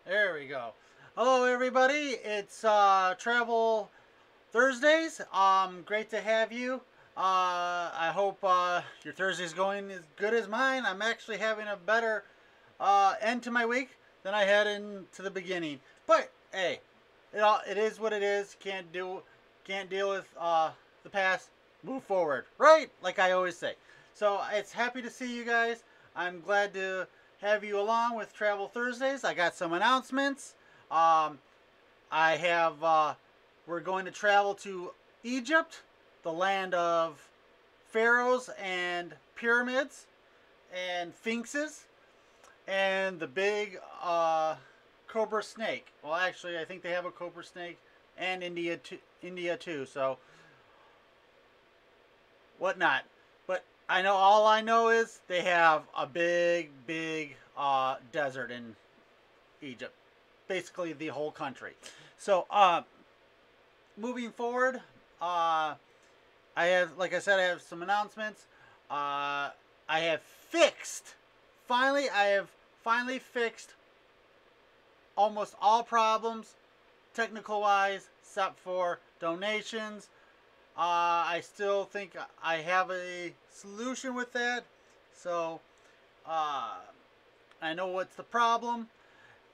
There we go. Hello, everybody. It's Travel Thursdays. Great to have you. I hope your Thursday's going as good as mine. I'm actually having a better end to my week than I had into the beginning. But hey, it is what it is. Can't deal with the past. Move forward, right? Like I always say. So it's happy to see you guys. I'm glad to have you along with Travel Thursdays. I got some announcements. Um, I have we're going to travel to Egypt, the land of pharaohs and pyramids and sphinxes and the big cobra snake. Well, actually, I think they have a cobra snake and India too. So whatnot. But all I know is they have a big desert in Egypt, basically the whole country. So moving forward, I have, like I said, I have some announcements. I have fixed, I have finally fixed almost all problems, technical wise, except for donations. I still think I have a solution with that. So, I know what's the problem.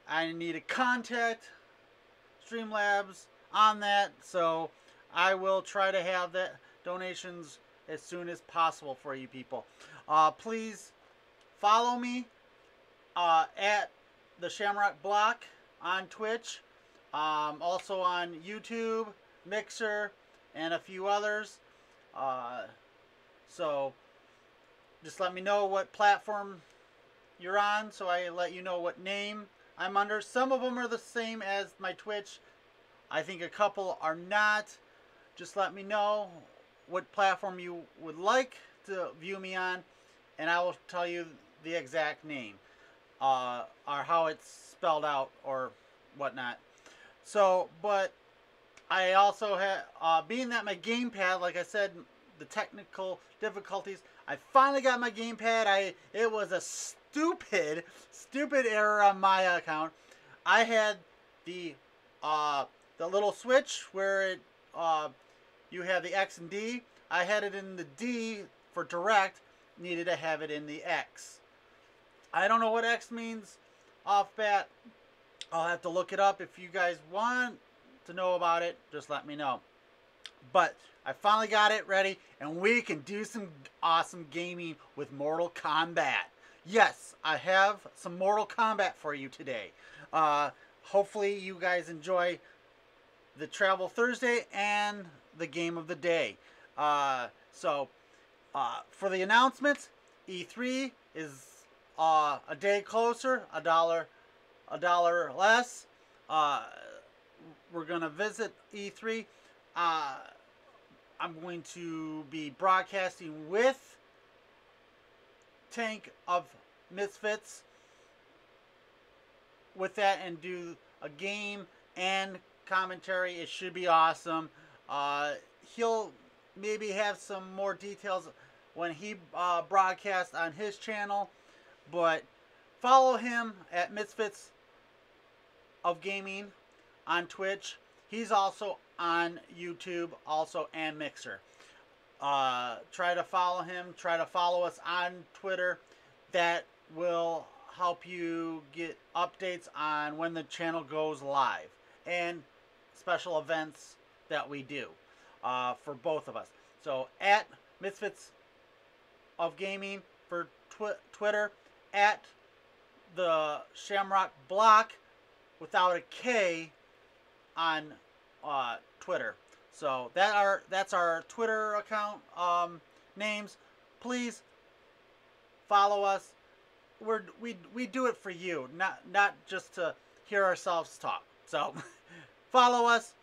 I need to contact Streamlabs on that. So, I will try to have that donations as soon as possible for you people. Please follow me at theShamrockBlock on Twitch. Also on YouTube, Mixer, and a few others. So just let me know what platform you're on so I let you know what name I'm under. Some of them are the same as my Twitch. I think a couple are not. Just let me know what platform you would like to view me on, and I will tell you the exact name or how it's spelled out or whatnot. So, but I also have, being that my gamepad, like I said, the technical difficulties, I finally got my gamepad. It was a stupid error on my account. I had the little switch where it you have the X and D. I had it in the D for direct. Needed to have it in the X. I don't know what X means off bat. I'll have to look it up. If you guys want to know about it, just let me know. But I finally got it ready, and we can do some awesome gaming with Mortal Kombat. Yes, I have some Mortal Kombat for you today. Hopefully you guys enjoy the Travel Thursday and the game of the day. So for the announcements, E3 is a day closer, a dollar less. We're gonna visit E3. I'm going to be broadcasting with Tank of Misfits with that and do a game and commentary. It should be awesome. He'll maybe have some more details when he broadcasts on his channel, but follow him at Misfits of Gaming on Twitch. He's also on YouTube, also, and Mixer. Try to follow him. Try to follow us on Twitter. That will help you get updates on when the channel goes live and special events that we do for both of us. So at Misfits of Gaming for Twitter, at the Shamrock Block without a K on Twitter. So that's our Twitter account names. Please follow us. We do it for you, not just to hear ourselves talk. So follow us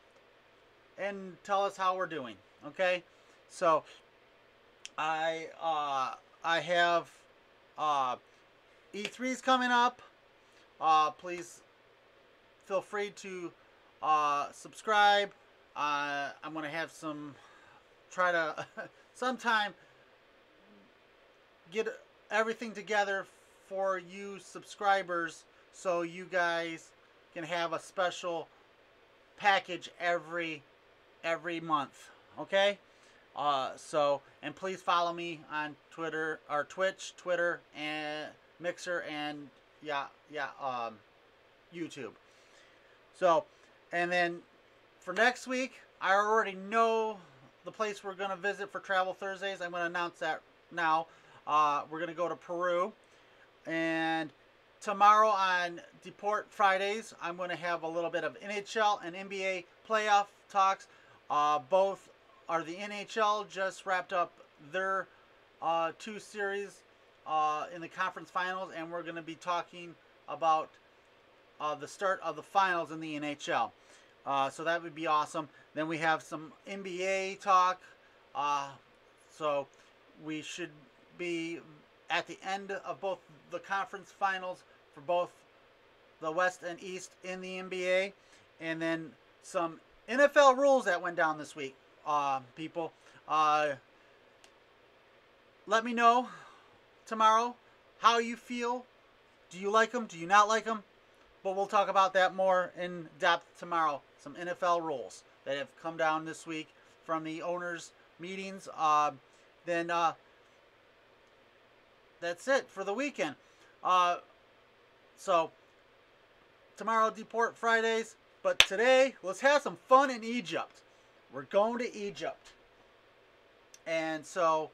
and tell us how we're doing. Okay. So I have E3's coming up. Please feel free to subscribe. I'm gonna have try to sometime get everything together for you subscribers so you guys can have a special package every month. Okay. And please follow me on Twitter or Twitch, Twitter, and Mixer, and YouTube. So, and then for next week, I already know the place we're going to visit for Travel Thursdays. I'm going to announce that now. We're going to go to Peru. And tomorrow on Deport Fridays, I'm going to have a little bit of NHL and NBA playoff talks. Both are the NHL just wrapped up their 2 series in the conference finals, and we're going to be talking about the start of the finals in the NHL. So that would be awesome. Then we have some NBA talk. So we should be at the end of both the conference finals for both the West and East in the NBA. And then some NFL rules that went down this week. People, let me know tomorrow how you feel. Do you like them? Do you not like them? But we'll talk about that more in depth tomorrow. Some NFL rules that have come down this week from the owners' meetings. Then that's it for the weekend. So tomorrow, Deport Fridays. But today, let's have some fun in Egypt. We're going to Egypt. And so,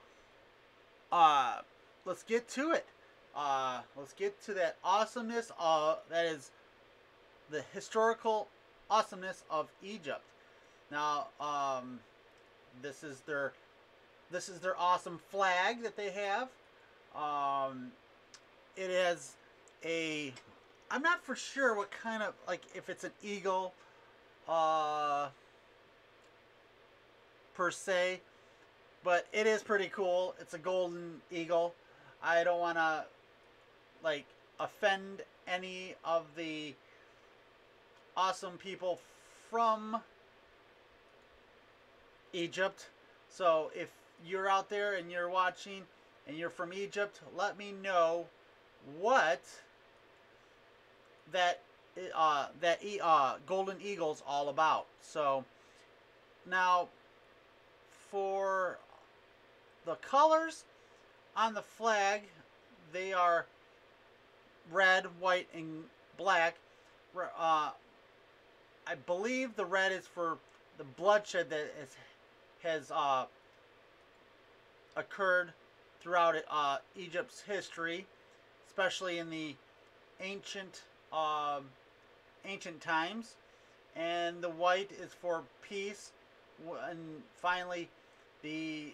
let's get to it. Let's get to that awesomeness. That is the historical awesomeness of Egypt. Now, this is their awesome flag that they have. It has a, I'm not for sure what kind of, like, if it's an eagle, per se, but it is pretty cool. It's a golden eagle. I don't want to, like, offend any of the awesome people from Egypt. So if you're out there and you're watching and you're from Egypt, let me know what that golden eagle's all about. So now, for the colors on the flag, they are red, white, and black. I believe the red is for the bloodshed that has occurred throughout Egypt's history, especially in the ancient times. And the white is for peace. And finally, the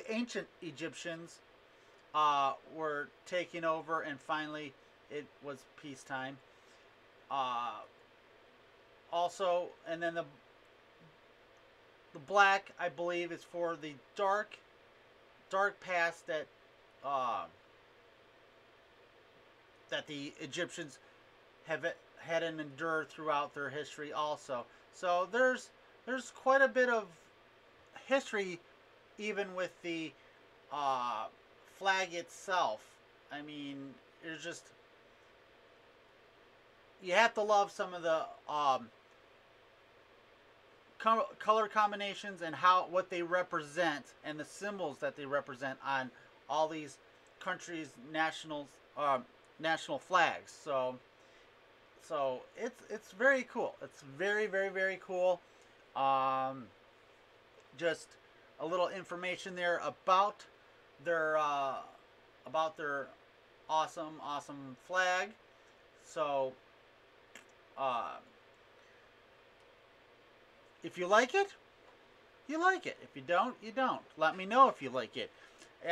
ancient Egyptians were taking over, and finally it was peacetime. Also, and then the black, I believe, is for the dark past that the Egyptians had and endured throughout their history also. So there's quite a bit of history even with the flag itself. I mean, there's just, you have to love some of the color combinations and what they represent and the symbols that they represent on all these countries' national flags. So it's very cool. It's very, very, very cool. Just a little information there about their awesome flag. So if you like it, you like it. If you don't, you don't. Let me know if you like it.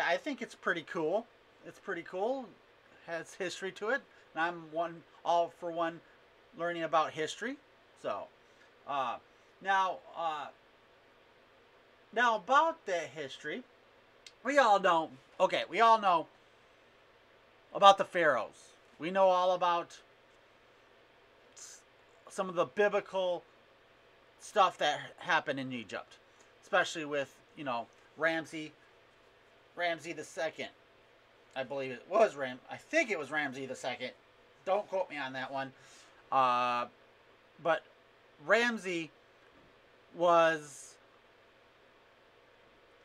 I think it's pretty cool. It's pretty cool. Has history to it. And I'm all for one learning about history. So now about the history, we all know about the pharaohs. We know all about some of the biblical stuff that happened in Egypt, especially with, Ramsey the Second. I believe it was I think it was Ramsey the Second. Don't quote me on that one. But Ramsey was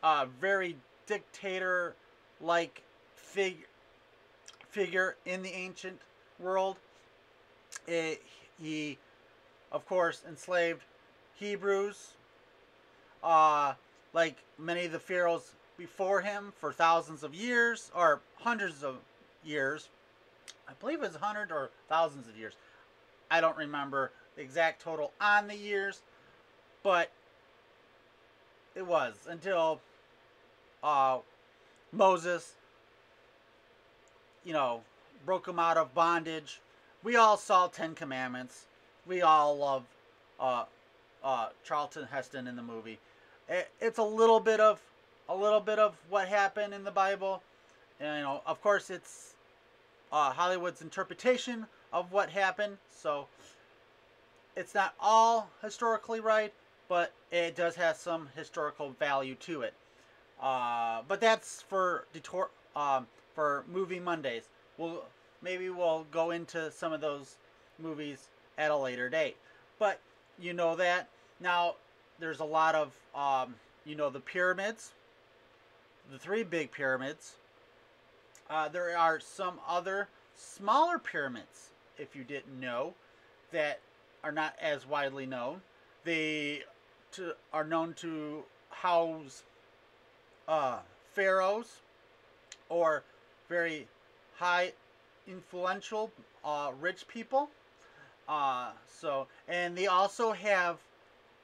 a very dictator-like figure in the ancient world. He, of course, enslaved Hebrews, like many of the pharaohs before him, for thousands of years, or hundreds of years. I believe it was 100 or thousands of years. I don't remember the exact total on the years, but it was until Moses, broke him out of bondage. We all saw 10 Commandments. We all love Charlton Heston in the movie. It's a little bit of what happened in the Bible, and of course, it's Hollywood's interpretation of what happened. So it's not all historically right, but it does have some historical value to it. But that's for Movie Mondays. Maybe we'll go into some of those movies at a later date. But that now there's a lot of the pyramids, the 3 big pyramids. There are some other smaller pyramids, if you didn't know, that are not as widely known. They are known to house pharaohs or very high influential rich people. And they also have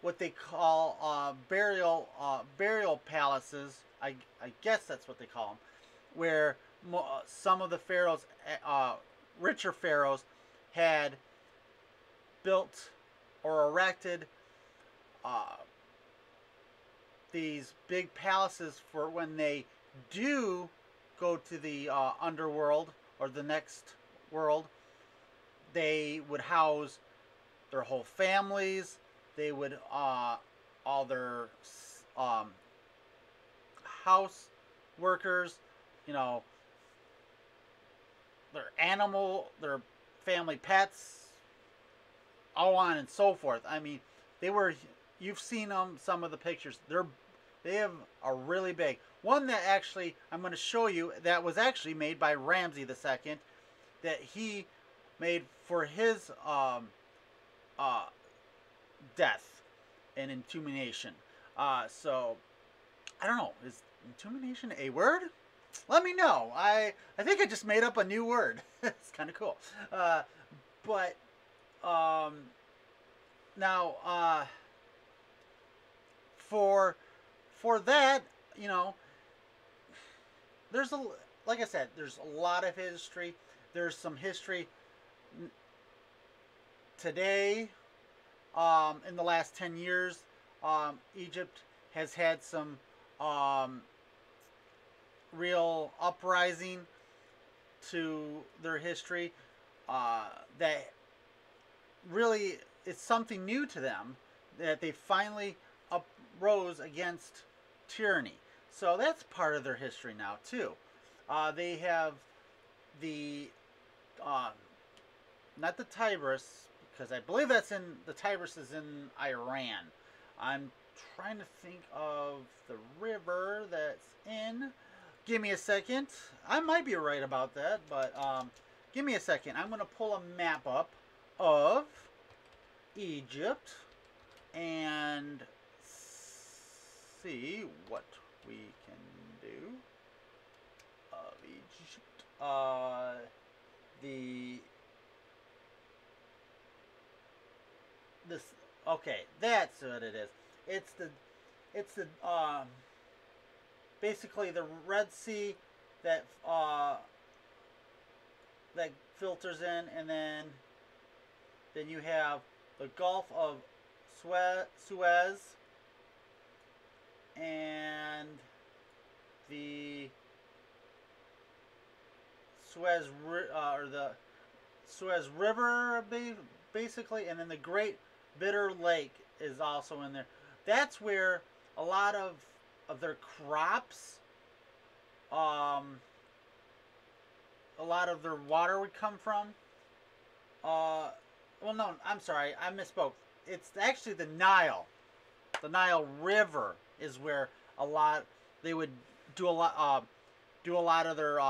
what they call burial palaces. I guess that's what they call them, where some of the pharaohs, richer pharaohs, had built or erected these big palaces for when they do go to the underworld or the next world. They would house their whole families. They would all their house workers, their family pets, all on and so forth. I mean, you've seen them, some of the pictures. They are really big. One that actually I'm going to show you that was actually made by Ramsey II, that he made for his death and intummination. So I don't know, is intummination a word? Let me know. I think I just made up a new word. It's kind of cool. But now for that, there's like I said, there's a lot of history. There's some history today. In the last 10 years, Egypt has had some real uprising to their history that really is something new to them, that they finally uprose against tyranny. So that's part of their history now too. They have the not the Tigris, because I believe the Tigris is in Iran. I'm trying to think of the river that's in. Give me a second. I might be right about that, but give me a second. I'm going to pull a map up of Egypt and see what we can do of Egypt. Okay, that's what it is. It's the basically the Red Sea that filters in, and then you have the Gulf of Suez and the Suez River, basically, and then the Great Bitter Lake is also in there. That's where a lot of their crops, a lot of their water would come from. well, no, I'm sorry, I misspoke. It's actually the Nile. The Nile River is where a lot they would do a lot do a lot of their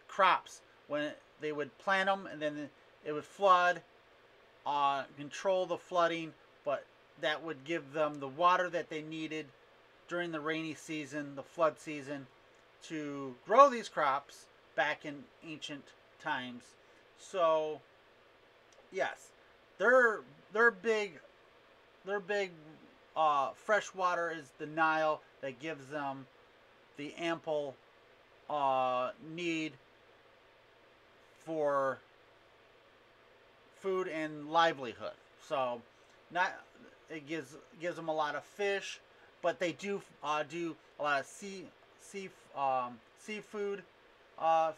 crops when they would plant them, and then it would flood, control the flooding, but that would give them the water that they needed during the rainy season, the flood season, to grow these crops back in ancient times. So yes, their their big their big fresh water is the Nile that gives them the ample need for food and livelihood. So, not it gives them a lot of fish, but they do a lot of seafood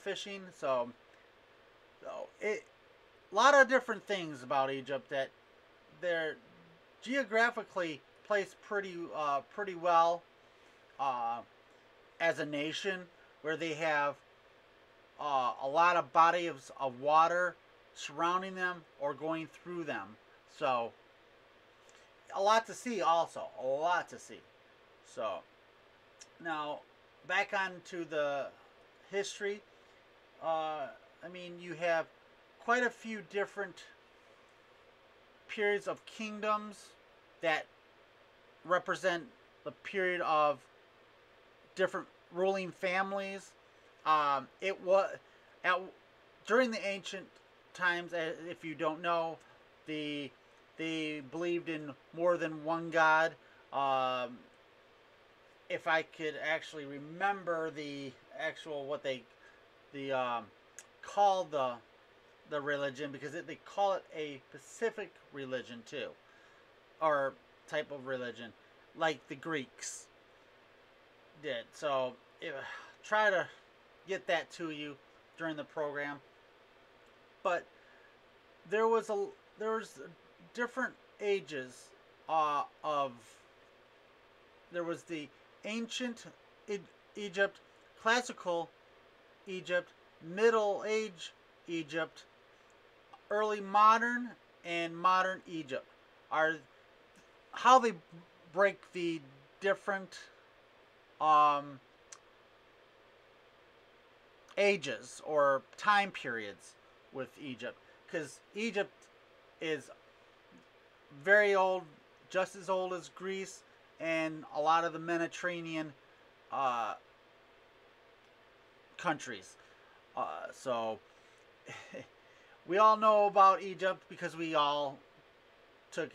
fishing. So it a lot of different things about Egypt that they're geographically placed pretty well uh, as a nation, where they have a lot of bodies of water surrounding them or going through them. So a lot to see, also a lot to see. So now back onto the history. I mean, you have quite a few different periods of kingdoms that represent the period of different ruling families. It was at, during the ancient times. If you don't know, the they believed in more than one god. Um, if I could actually remember the actual what the call the religion, because they call it a Pacific religion too, or type of religion, like the Greeks did. So try to get that to you during the program. But there was different ages of there was the ancient Egypt, classical Egypt, Middle Age Egypt, early modern, and modern Egypt are how they break the different um, ages or time periods with Egypt, because Egypt is very old, just as old as Greece and a lot of the Mediterranean uh, countries. So we all know about Egypt because we all took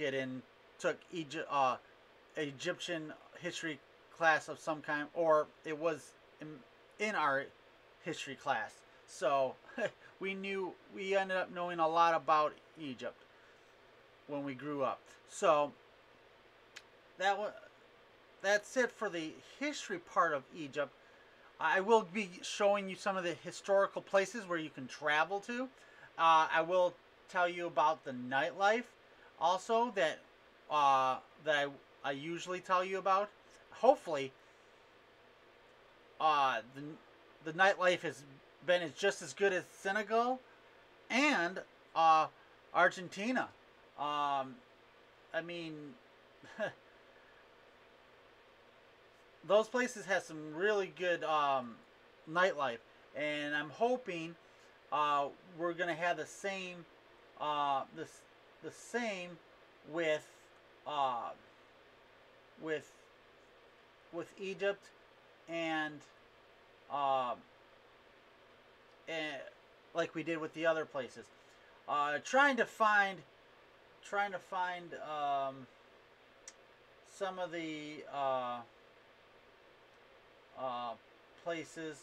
Egyptian history class of some kind, or it was in our history class. So we ended up knowing a lot about Egypt when we grew up. So that's it for the history part of Egypt. I will be showing you some of the historical places where you can travel to. I will tell you about the nightlife also that I usually tell you about. Hopefully, the nightlife has been just as good as Senegal and Argentina. I mean, those places have some really good nightlife, and I'm hoping we're gonna have the same the same with uh, with with Egypt and uh, and like we did with the other places. Trying to find some of the places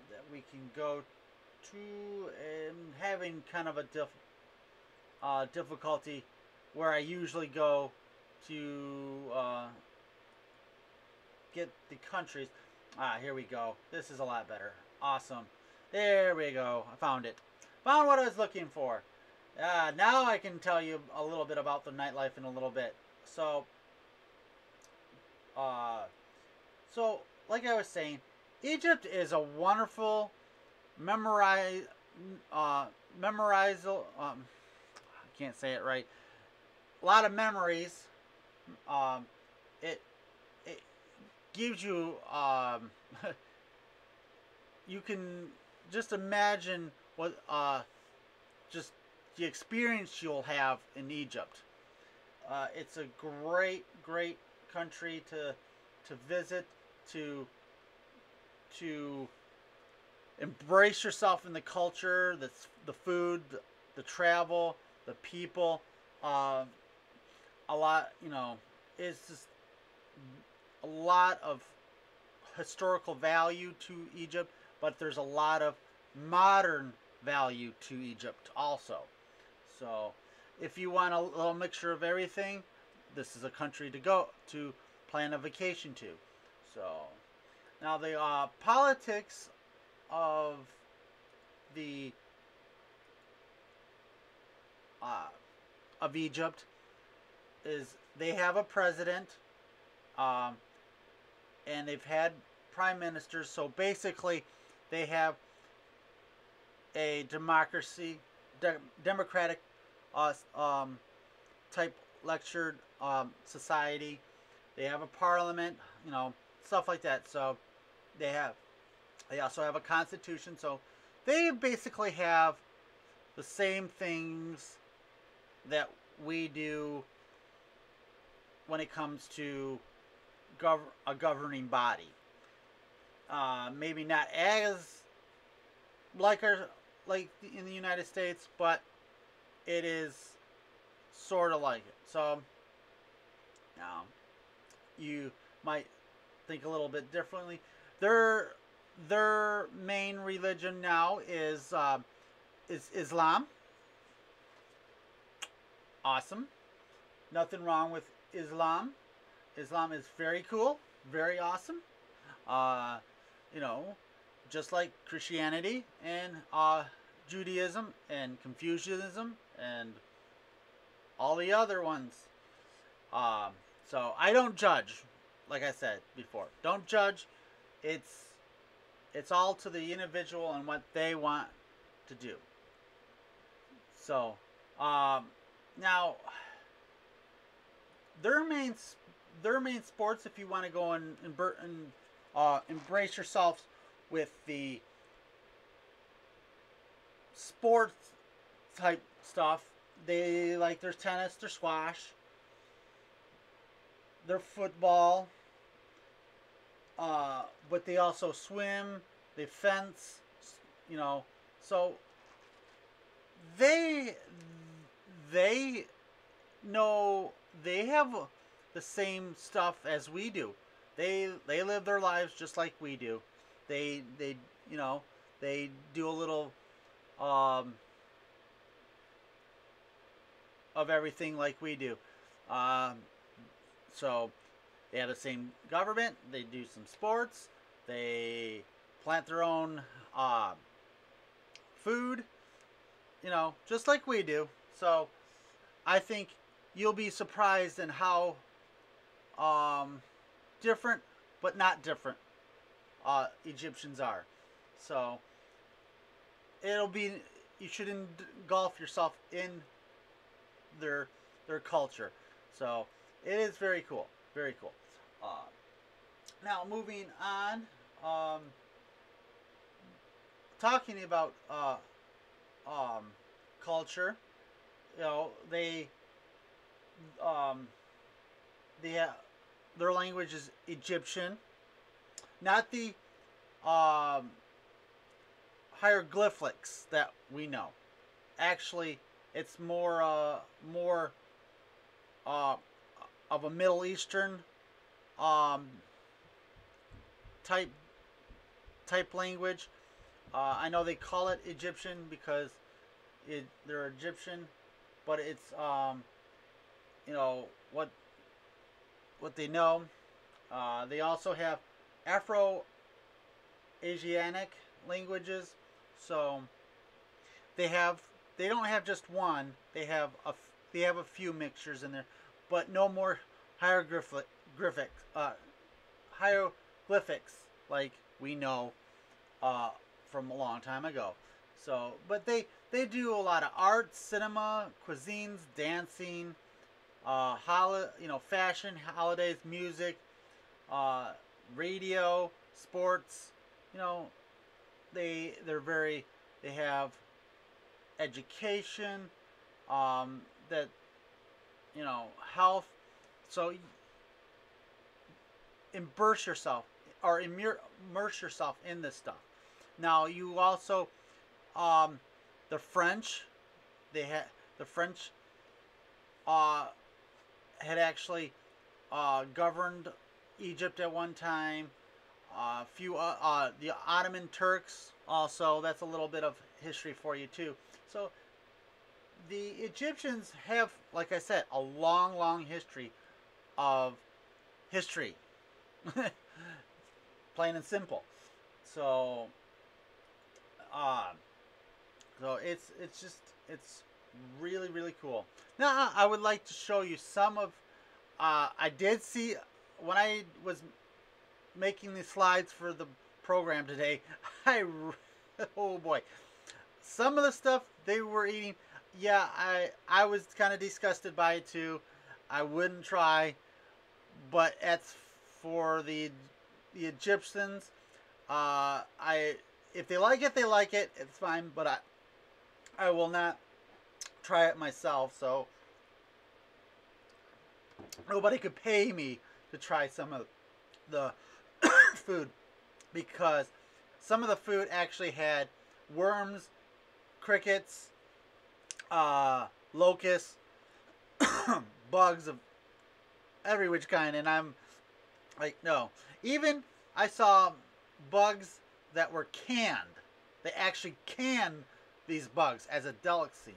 that we can go to, and having kind of a difficulty where I usually go to get the countries. Here we go. This is a lot better. Awesome. There we go. I found it. Found what I was looking for. Now I can tell you a little bit about the nightlife in a little bit. So, like I was saying, Egypt is a wonderful, memorize. I can't say it right. A lot of memories. Um, it it gives you you can just imagine what just the experience you'll have in Egypt. It's a great country to visit, to to embrace yourself in the culture, the food, the travel, the people. Uh, a lot, it's just a lot of historical value to Egypt, but there's a lot of modern value to Egypt also. So, if you want a little mixture of everything, this is a country to go to plan a vacation to. So, now the politics of the uh, of Egypt is they have a president, um, and they've had prime ministers. So basically, they have a democratic type lectured society. They have a parliament, stuff like that. So they also have a constitution. So they basically have the same things that we do when it comes to a governing body. Maybe not as like in the United States, but it is sort of like it. So you might think a little bit differently. Their main religion now is Islam. Awesome. Nothing wrong with Islam. Islam is very cool, very awesome. Uh, you know, just like Christianity and Judaism and Confucianism and all the other ones. So I don't judge, like I said before. Don't judge. It's all to the individual and what they want to do. So now their main sports, if you want to go and embrace yourself with the sports type stuff, they like their tennis, their squash, their football, but they also swim, they fence, so they know they have the same stuff as we do. They live their lives just like we do. They they do a little of everything like we do. So they have the same government. They do some sports. They plant their own food. Just like we do. So I think you'll be surprised in how different, but not different, Egyptians are. So you should engulf yourself in their culture. So it is very cool, very cool. Now moving on, talking about culture. They have their language is Egyptian, not the hieroglyphics that we know. Actually, it's more of a Middle Eastern type language. I know they call it Egyptian because they're Egyptian, but it's what they know. They also have Afro-Asiatic languages, so they don't have just one. They have a few mixtures in there, but no more hieroglyphics like we know from a long time ago. So, but they do a lot of art, cinema, cuisines, dancing, fashion, holidays, music, uh, radio, sports. You know, they're very they have education, that health. So immerse yourself or immerse yourself in this stuff. Now you also um, the French they had the French uh, had actually governed Egypt at one time. The Ottoman Turks also. That's a little bit of history for you too. So the Egyptians have, like I said, a long, long history of history, plain and simple. So, uh, it's really really cool. Now I would like to show you some of. I did see when I was making the slides for the program today. Oh boy, some of the stuff they were eating. Yeah, I was kind of disgusted by it too. I wouldn't try, but it's for the Egyptians. I If they like it, they like it. It's fine, but I will not try it myself. So nobody could pay me to try some of the food, because some of the food actually had worms, crickets, locusts, bugs of every which kind, and I'm like, no. Even I saw bugs that were canned. They actually canned these bugs as a delicacy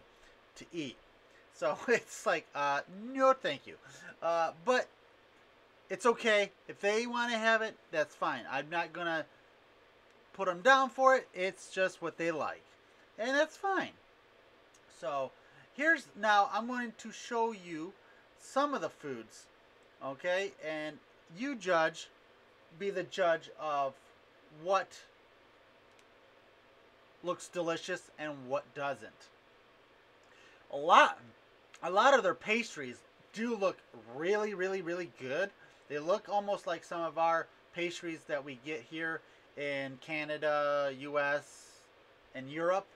to eat. So it's like, no, thank you. But it's okay if they want to have it. That's fine. I'm not gonna put them down for it. It's just what they like, and that's fine. So now I'm going to show you some of the foods, okay? And you be the judge of what looks delicious and what doesn't. A lot of their pastries do look really, really, really good. They look almost like some of our pastries that we get here in Canada, U.S., and Europe.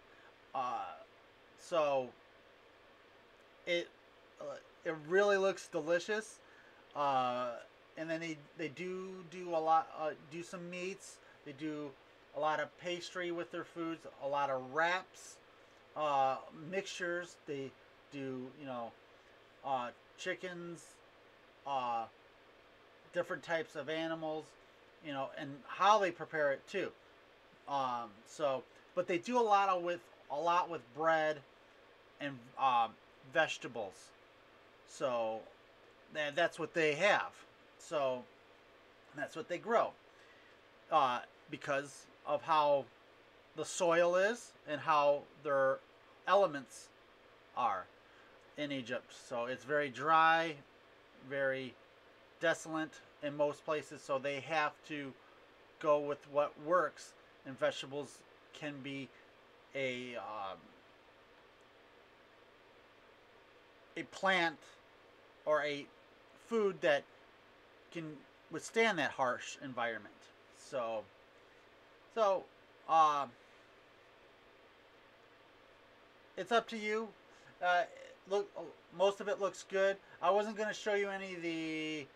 So it really looks delicious. And then they do a lot, do some meats. They do a lot of pastry with their foods, a lot of wraps, mixtures. They do, chickens, different types of animals, and how they prepare it too. But they do a lot with bread and vegetables. So that's what they have. So that's what they grow, because of how the soil is and how their elements are in Egypt. So it's very dry, very desolate in most places. So they have to go with what works, and vegetables can be a plant or a food that can withstand that harsh environment. So it's up to you. Look, most of it looks good. I wasn't going to show you any of the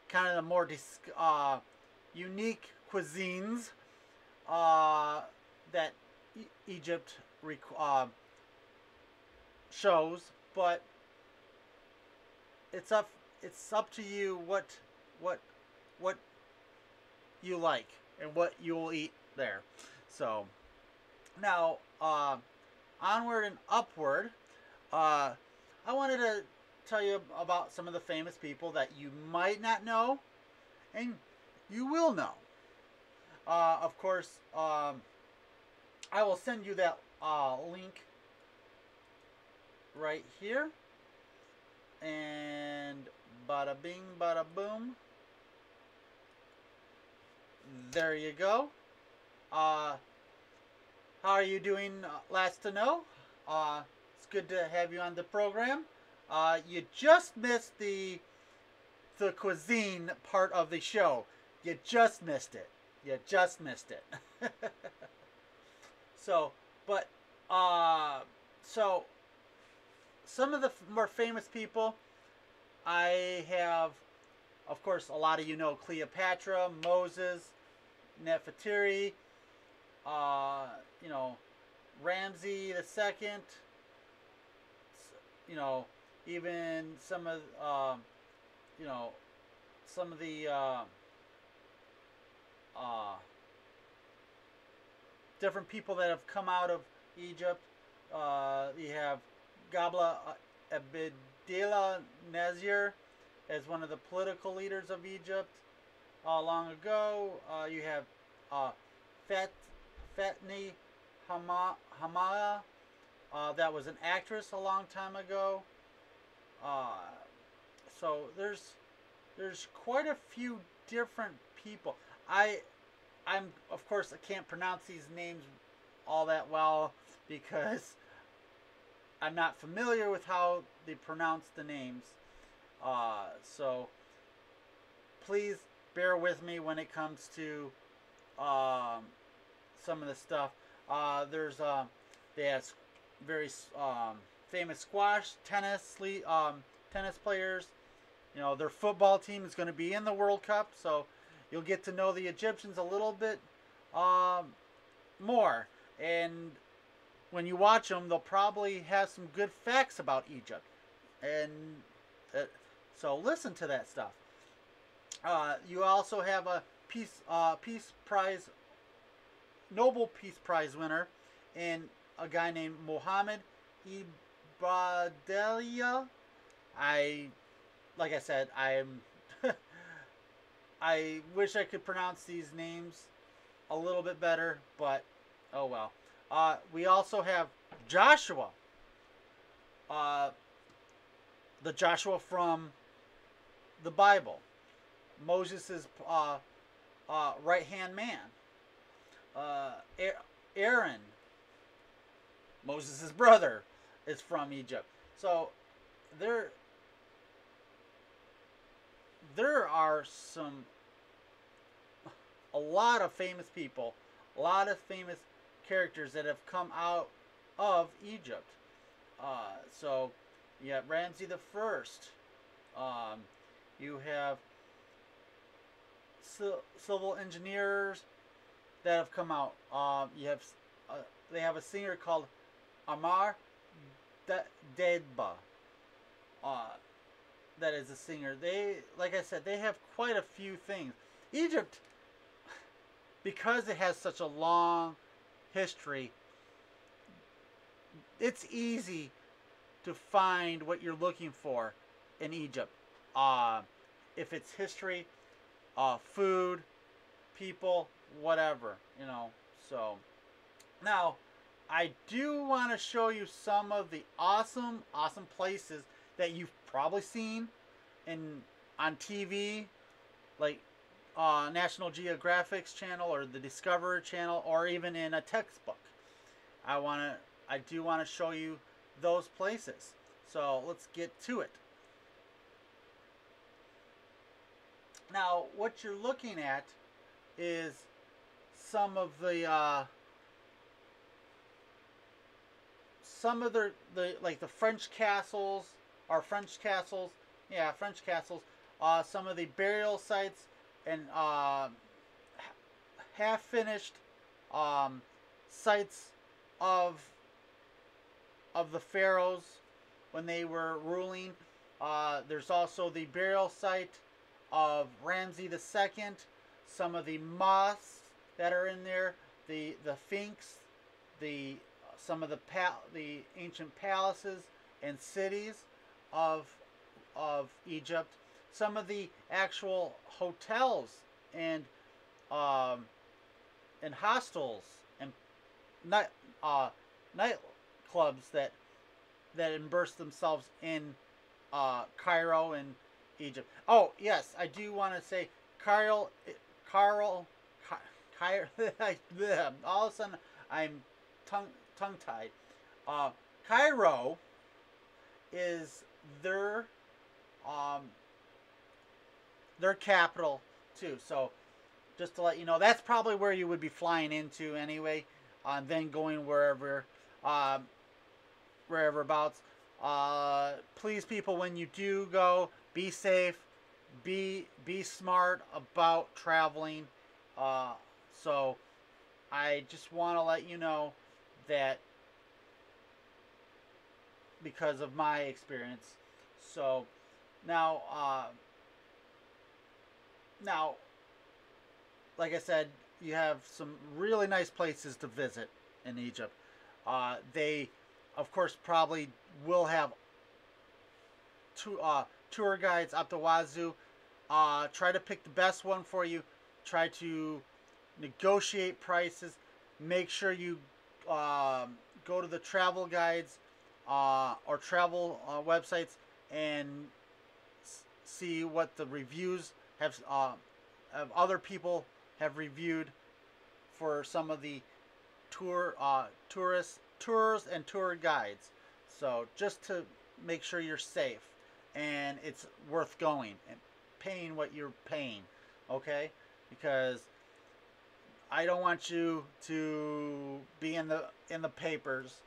kind of the more unique cuisines that Egypt shows, but it's up to you what you like and what you'll eat there. So now onward and upward, I wanted to tell you about some of the famous people that you might not know and you will know. Of course, I will send you that link right here. And bada bing, bada boom. There you go. How are you doing, Last to Know? It's good to have you on the program. You just missed the cuisine part of the show. You just missed it. You just missed it. so, but uh, so some of the more famous people I have, of course, a lot of you know Cleopatra, Moses, Nefertiti, uh, you know, Ramsey the Second, you know, even some of, you know, some of the uh, different people that have come out of Egypt. You have Gabla Abdel Nasser as one of the political leaders of Egypt long ago. You have uh, Fet Fatni Hamaya. That was an actress a long time ago. Uh, so there's quite a few different people. I'm of course I can't pronounce these names all that well because I'm not familiar with how they pronounce the names. So please bear with me when it comes to some of the stuff. There's they have very famous squash, tennis players. You know, their football team is going to be in the World Cup, so you'll get to know the Egyptians a little bit more. And when you watch them, they'll probably have some good facts about Egypt. And so listen to that stuff. You also have a Peace Prize, Nobel Peace Prize winner, and a guy named Mohammed Ibadelia. Like I said, I wish I could pronounce these names a little bit better, but oh well. We also have Joshua, the Joshua from the Bible, Moses' right hand man. Aaron, Moses' brother, is from Egypt. So there are a lot of famous people, a lot of famous characters that have come out of Egypt. So you have Ramsey the First. You have civil engineers that have come out. You have they have a singer called Amar Dedba. That is a singer. They, like I said, they have quite a few things. Egypt, because it has such a long history, it's easy to find what you're looking for in Egypt. If it's history, food, people, whatever, you know. So now I do want to show you some of the awesome places that you've probably seen on TV, like National Geographic's channel or the Discovery Channel, or even in a textbook. I do want to show you those places. So let's get to it. Now, what you're looking at is some of the like the French castles, French castles, some of the burial sites, and half finished sites of the pharaohs when they were ruling. There's also the burial site of Ramsey the Second, some of the mosques that are in there, the Sphinx, some of the ancient palaces and cities of Egypt, some of the actual hotels and hostels and nightclubs that immerse themselves in Cairo and Egypt. Oh yes, I do want to say Cairo. All of a sudden, I'm tongue-tied. Cairo is um, their capital too. So just to let you know, that's probably where you would be flying into anyway. Then going um, wherever abouts. Please, people, when you do go, be safe, be smart about traveling. So I just want to let you know that because of my experience. So now, now, like I said, you have some really nice places to visit in Egypt. They, of course, probably will have tour guides up the wazoo. Try to pick the best one for you. Try to negotiate prices. Make sure you go to the travel guides or travel websites and see what the reviews have other people have reviewed for some of the tours and tour guides. So just to make sure you're safe and it's worth going and paying what you're paying, okay? Because I don't want you to be in the papers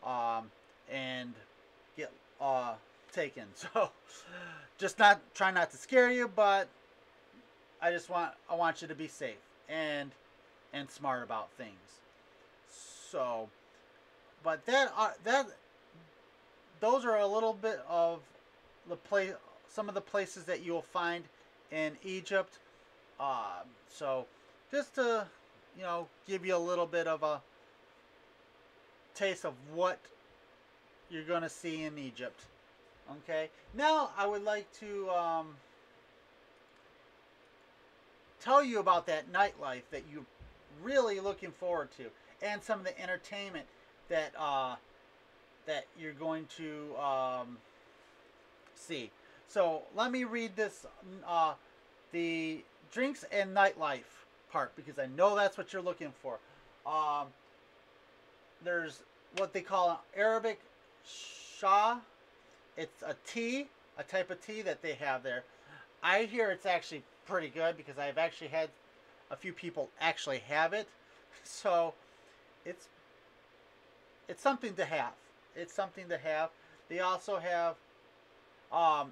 and get taken. So just try not to scare you, but I want you to be safe and smart about things. So, but those are a little bit of some of the places that you'll find in Egypt. So just to give you a little bit of a taste of what you're going to see in Egypt. Okay. Now I would like to tell you about that nightlife that you're really looking forward to, and some of the entertainment that that you're going to see. So let me read this, the drinks and nightlife part, because I know that's what you're looking for. There's what they call an Arabic Shah. It's a tea, a type of tea that they have there. I hear it's actually pretty good because I've actually had a few people actually have it. So it's something to have. It's something to have. They also have a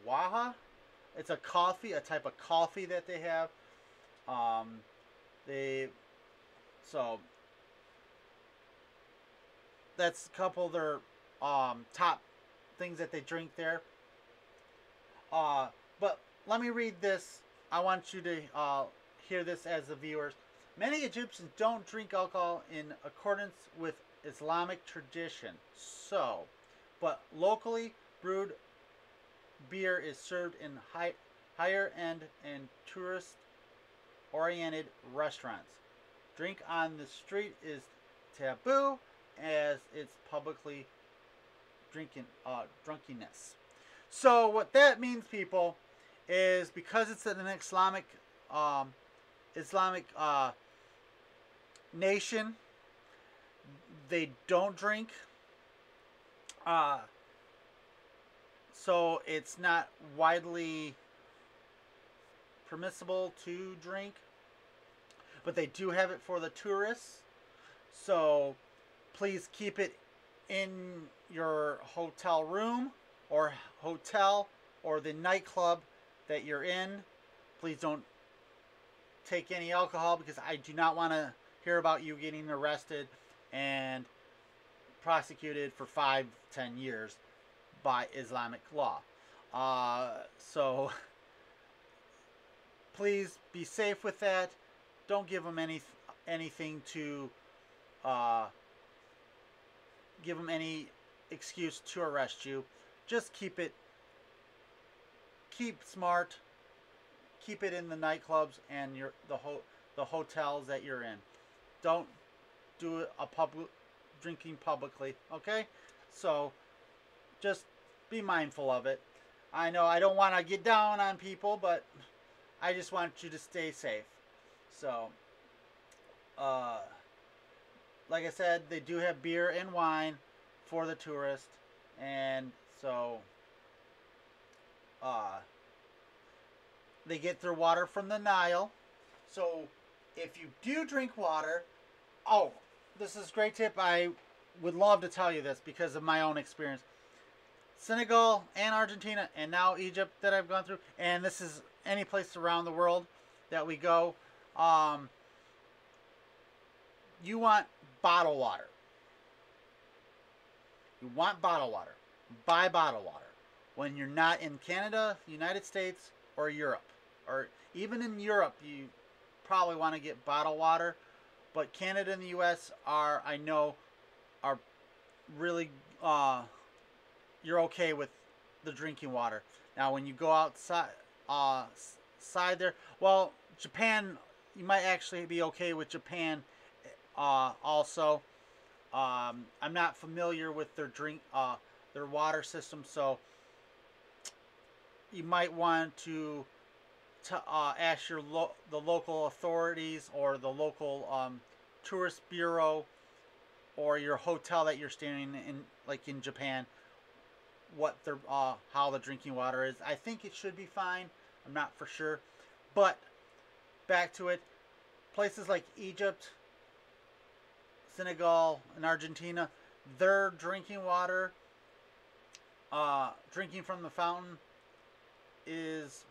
waha. It's a coffee, a type of coffee that they have. So that's a couple of their top things that they drink there. But let me read this. I want you to hear this as the viewers. Many Egyptians don't drink alcohol in accordance with Islamic tradition. So, but locally brewed beer is served in higher end and tourist-oriented restaurants. Drink on the street is taboo, as it's publicly drunkenness. So what that means, people, is because it's an Islamic nation, they don't drink. So it's not widely permissible to drink, but they do have it for the tourists. So please keep it in your hotel room or hotel or the nightclub that you're in. Please don't take any alcohol, because I do not want to hear about you getting arrested and prosecuted for 5-10 years by Islamic law. So please be safe with that. Don't give them anything to give them any excuse to arrest you. Just keep smart. Keep it in the nightclubs and the hotels that you're in. Don't do drinking publicly, okay? So just be mindful of it. I know I don't want to get down on people, but I just want you to stay safe. So uh, like I said, they do have beer and wine for the tourist, and so uh, they get their water from the Nile. So if you do drink water, oh, this is a great tip. I would love to tell you this because of my own experience. Senegal and Argentina and now Egypt that I've gone through, and this is any place around the world that we go. You want bottled water. You want bottled water. Buy bottled water. When you're not in Canada, United States, or Europe. Or even in Europe, you probably want to get bottled water. But Canada and the U.S. are, I know, are really, you're okay with the drinking water. Now, when you go outside, side there, well, Japan, you might actually be okay with Japan also. I'm not familiar with their their water system, so you might want to ask the local authorities or the local tourist bureau or your hotel that you're staying in, like in Japan, what their how the drinking water is. I think it should be fine. I'm not for sure, but back to it. Places like Egypt, Senegal, and Argentina, their drinking water, drinking from the fountain is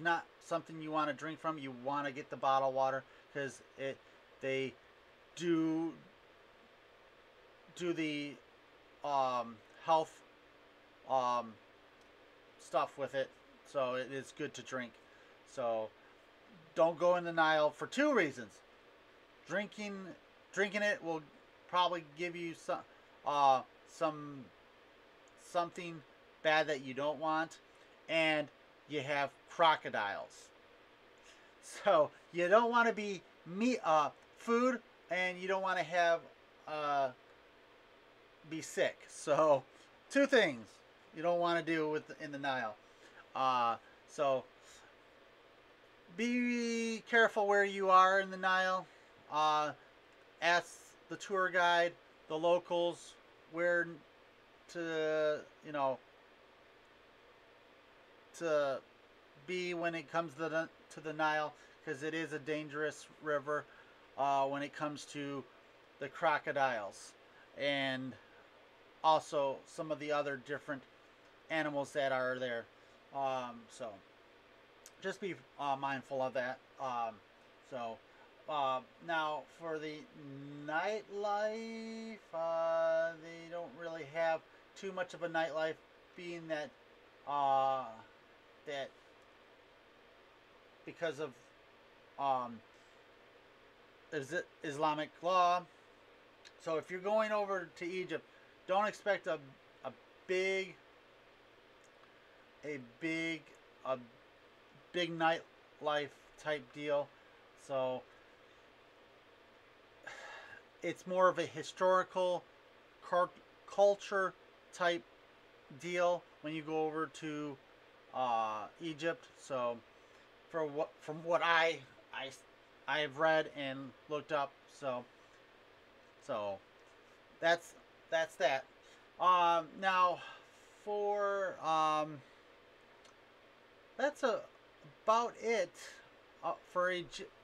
not something you want to drink from. You want to get the bottled water because they do the health stuff with it, so it is good to drink. So don't go in the Nile for two reasons. Drinking it will probably give you something bad that you don't want, and you have crocodiles. So you don't want to be food, and you don't want to have be sick. So two things you don't want to do in the Nile. So be careful where you are in the Nile. Ask the tour guide, the locals, where to to be when it comes to the Nile, because it is a dangerous river when it comes to the crocodiles and also some of the other different animals that are there. So just be mindful of that. Now for the nightlife, they don't really have too much of a nightlife, being that that because of Islamic law. So if you're going over to Egypt, don't expect a big nightlife type deal. So it's more of a historical culture type deal when you go over to Egypt. So from what I've read and looked up, so that's that. Now for that's about it for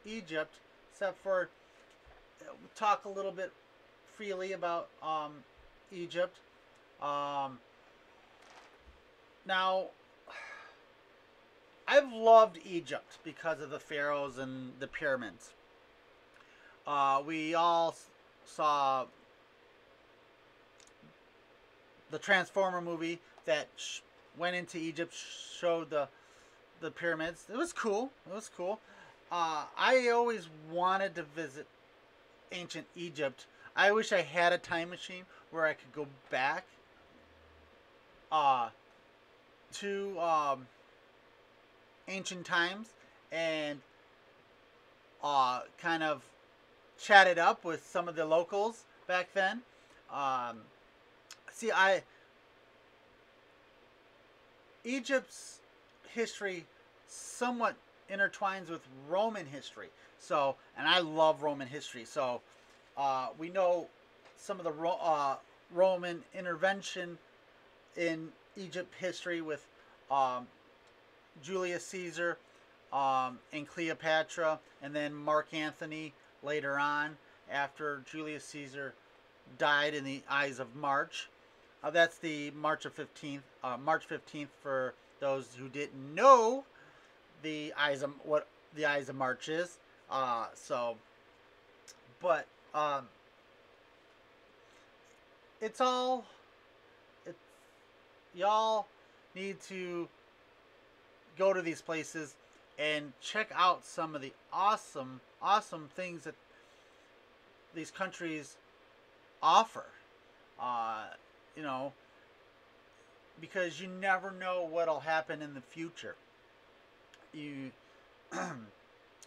Egypt, except for talk a little bit freely about Egypt. Now, I've loved Egypt because of the pharaohs and the pyramids. We all saw the Transformer movie that went into Egypt, showed the pyramids. It was cool. I always wanted to visit ancient Egypt. I wish I had a time machine where I could go back to ancient times and kind of chat it up with some of the locals back then. Egypt's history somewhat intertwines with Roman history. So, and I love Roman history. So, we know some of the Roman intervention in Egypt history with um, Julius Caesar and Cleopatra, and then Mark Antony later on after Julius Caesar died in the Ides of March. That's the March 15th for those who didn't know what the Ides of March is. So, but it's all it, y'all need to go to these places and check out some of the awesome things that these countries offer. Uh, you know, because you never know what'll happen in the future. You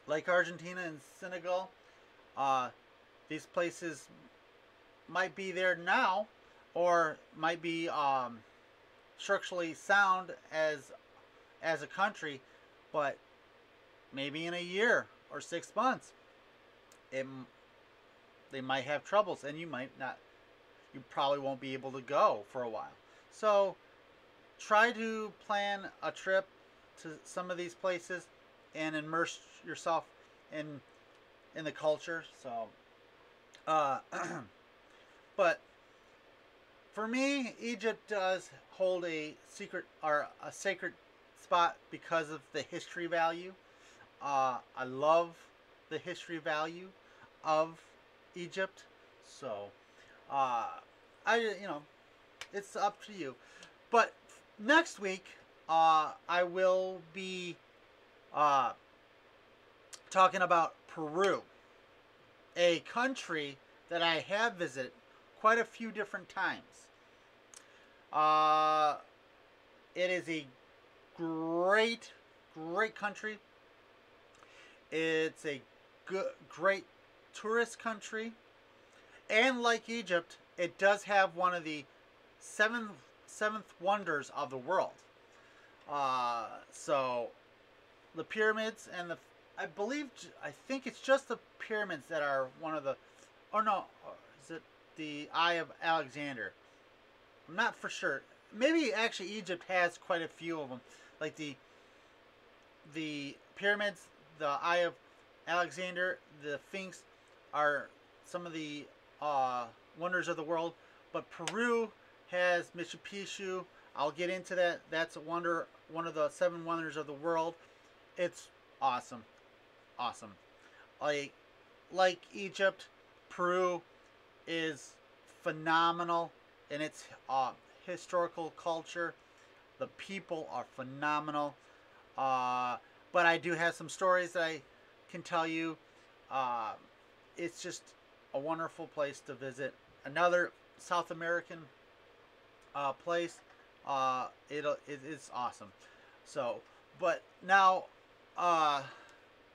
like Argentina and Senegal. These places might be there now, or might be structurally sound as a country, but maybe in a year or 6 months, they might have troubles, and you might not. You probably won't be able to go for a while. So try to plan a trip to some of these places and immerse yourself in the culture. So, but for me, Egypt does hold a secret or a sacred spot because of the history value. I love the history value of Egypt. So, it's up to you. But next week, I will be talking about Peru, a country that I have visited quite a few different times. It is a great country. It's a great tourist country. And like Egypt, it does have one of the seventh wonders of the world. So the pyramids and I think it's just the pyramids that are one of the, or no, is it the Eye of Alexander? I'm not for sure. Maybe actually Egypt has quite a few of them, like the pyramids, the Eye of Alexander, the Sphinx are some of the wonders of the world. But Peru has Machu Picchu. I'll get into that. That's one of the 7 wonders of the world. It's awesome. Like Egypt, Peru is phenomenal in its historical culture. The people are phenomenal. But I do have some stories that I can tell you. It's just a wonderful place to visit. Another South American place. It is awesome. So, but now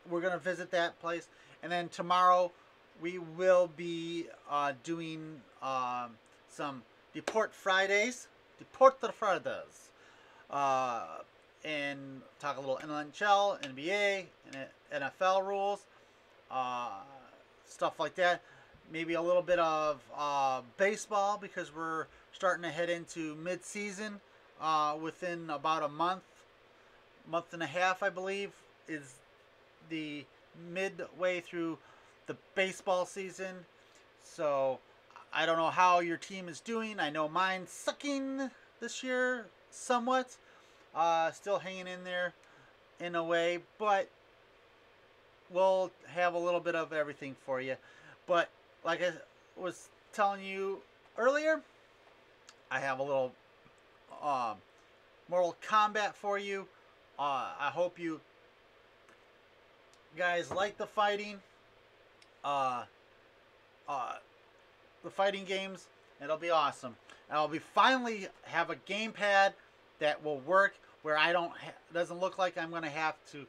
we're gonna visit that place, and then tomorrow we will be doing some Deport Fridays, and talk a little NHL, NBA, and NFL rules, stuff like that. Maybe a little bit of baseball, because we're starting to head into mid-season within about a month and a half, I believe, is the midway through the baseball season. So I don't know how your team is doing. I know mine's sucking this year somewhat. Still hanging in there in a way, but we'll have a little bit of everything for you. But like I was telling you earlier, I have a little Mortal Kombat for you. I hope you guys like the fighting. The fighting games. It'll be awesome. I'll be finally have a gamepad that will work where I doesn't look like I'm gonna have to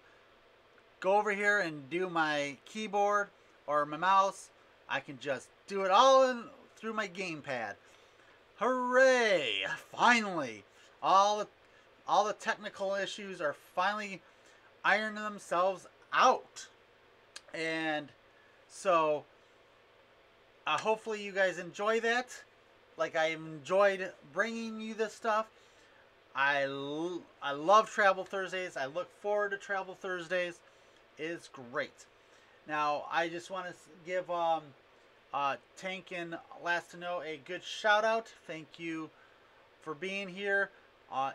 go over here and do my keyboard or my mouse. I can just do it all through my gamepad. Hooray! Finally, all the technical issues are finally ironing themselves out. And so hopefully you guys enjoy that. Like I enjoyed bringing you this stuff. I love Travel Thursdays. I look forward to Travel Thursdays. It's great. Now I just want to give Tank and Last to Know a good shout out. Thank you for being here,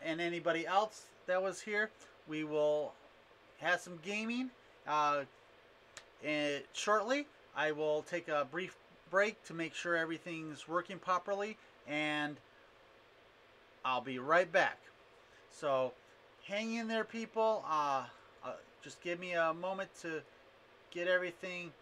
and anybody else that was here. We will have some gaming shortly. I will take a brief break to make sure everything's working properly, and I'll be right back. So hang in there, people. Just give me a moment to get everything.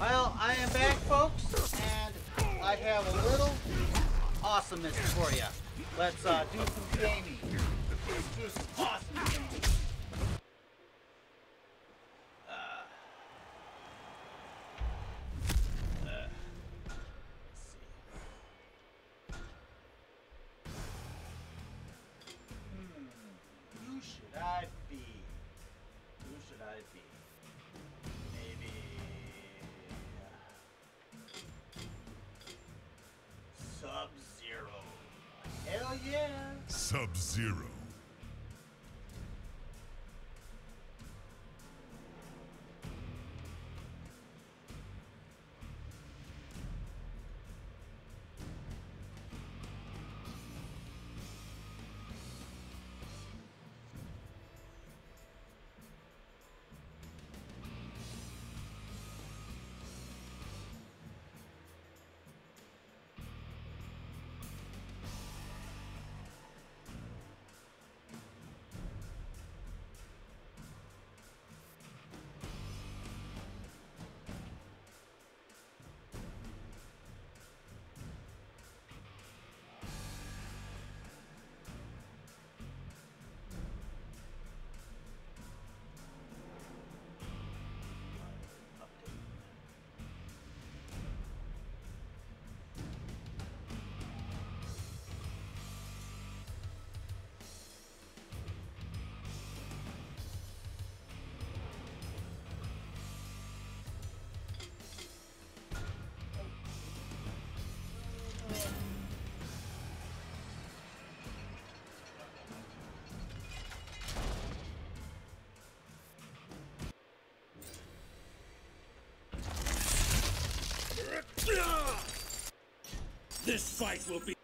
Well, I am back, folks, and I have a little awesomeness for you. Let's do some gaming. Do some awesome gaming. Who should I be? Who should I be? Maybe Sub-Zero. Hell yeah! Sub-Zero. This fight will be.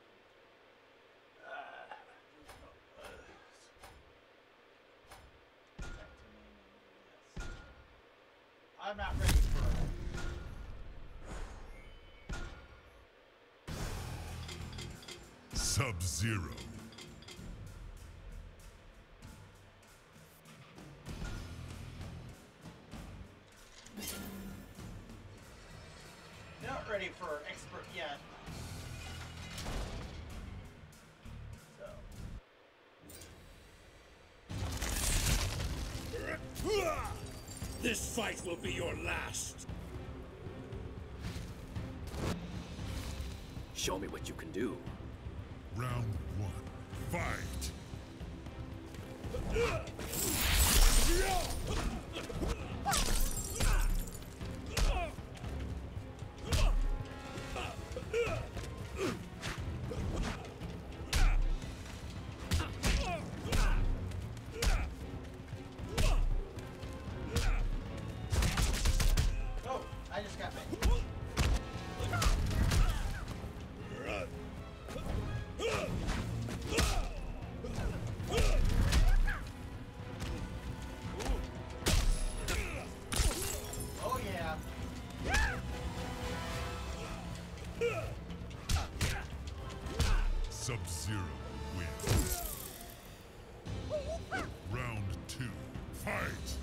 I'm not ready for it. Sub-Zero. Not ready for expert yet. So. This fight will be your last. Show me what you can do. Round 1. Fight! Oh, I just got my. Oh yeah. Sub-Zero wins. Round 2. Fight!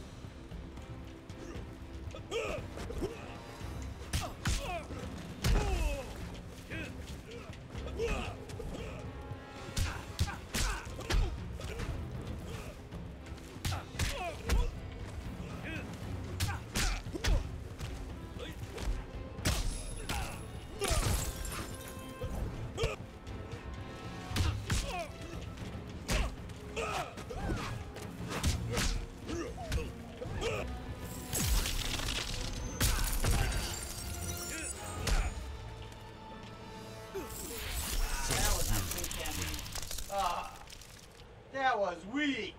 That was weak.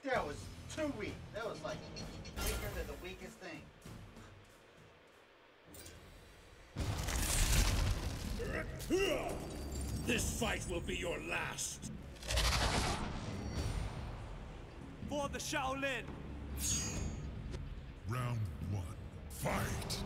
That was too weak. That was like weaker than the weakest thing. This fight will be your last. For the Shaolin! Round 1. Fight!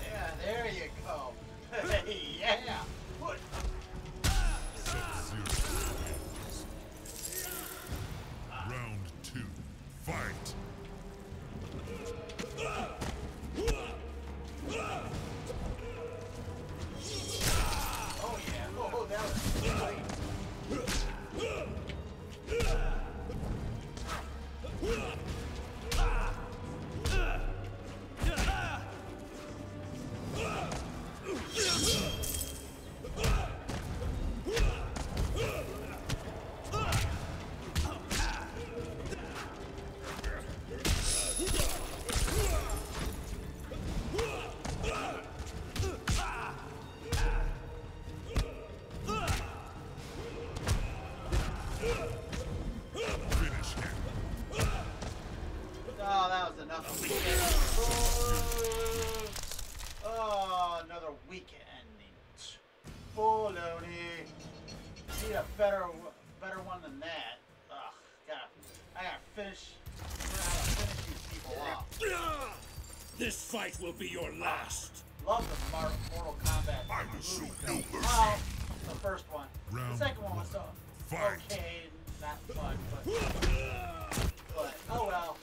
Yeah, there you go. Yeah. What? Sub-Zero wins. Round 2. Fight! Oh yeah. Oh, that was great. Finish him. Oh, that was enough. Oh, another weak ending. Baloney. Need a better one than that. Ugh, I gotta finish these people off. This fight will be your last. Love the Mortal Kombat. I will show no mercy. Well, the first one. Round The second one was 1. Fight! okay, not that much, but oh well.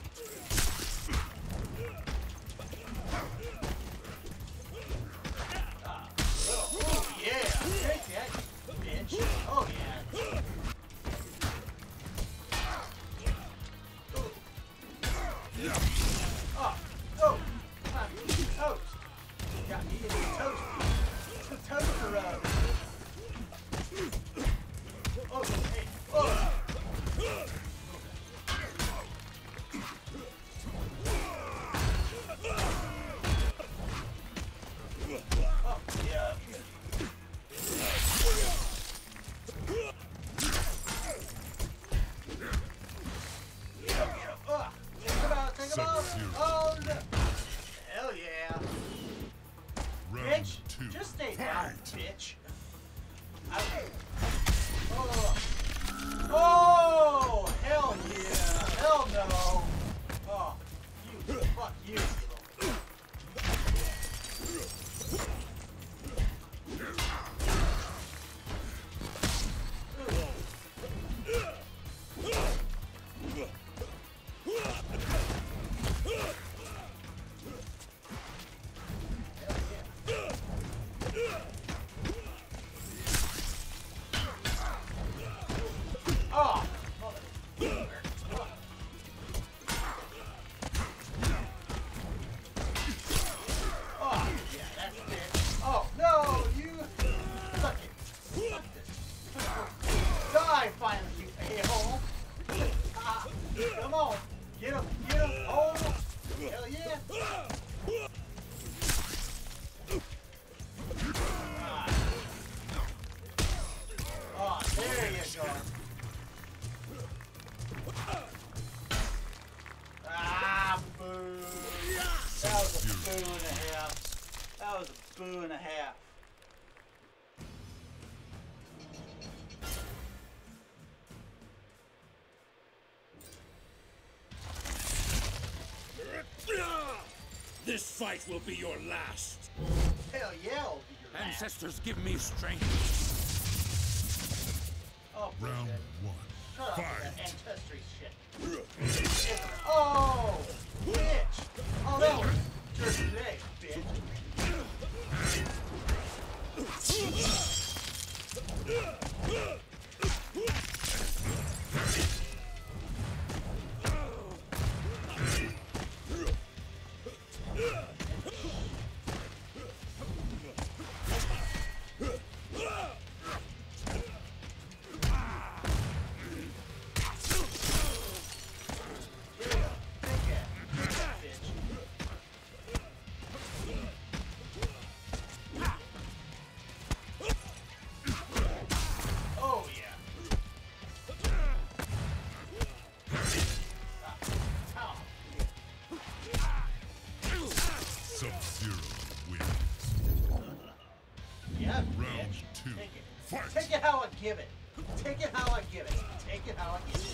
Oh yeah, take that, bitch. Oh yeah. Oh, oh, my toast. Got me in the toast. The toaster rub. Oh, hey, oh. Oh, yeah. Think about. Oh no! Hell yeah! Round Bitch, 2. just stay down, Fight. bitch. Oh. Oh, hell yeah! Hell no! Oh, you, fuck you. Oh, mother. Oh, yeah, that's it. Oh, no, you suck it. Suck this. Die finally, you a-hole. Come on. Get him. Get him. Oh, hell yeah. Oh, there you go. Ah, boo. That was a boo and a half. That was a boo and a half. This fight will be your last. Hell yeah, it'll be your last. Ancestors give me strength. Oh, Round bullshit. 1. Shut up with that Fight. ancestry shit. Oh, bitch. Oh, that was dirty leg, bitch. Oh, yeah. Sub-Zero wins. Yeah, Round bitch. 2. Take it. Fight. Take it how I give it. Take it how I give it. Take it how I give it.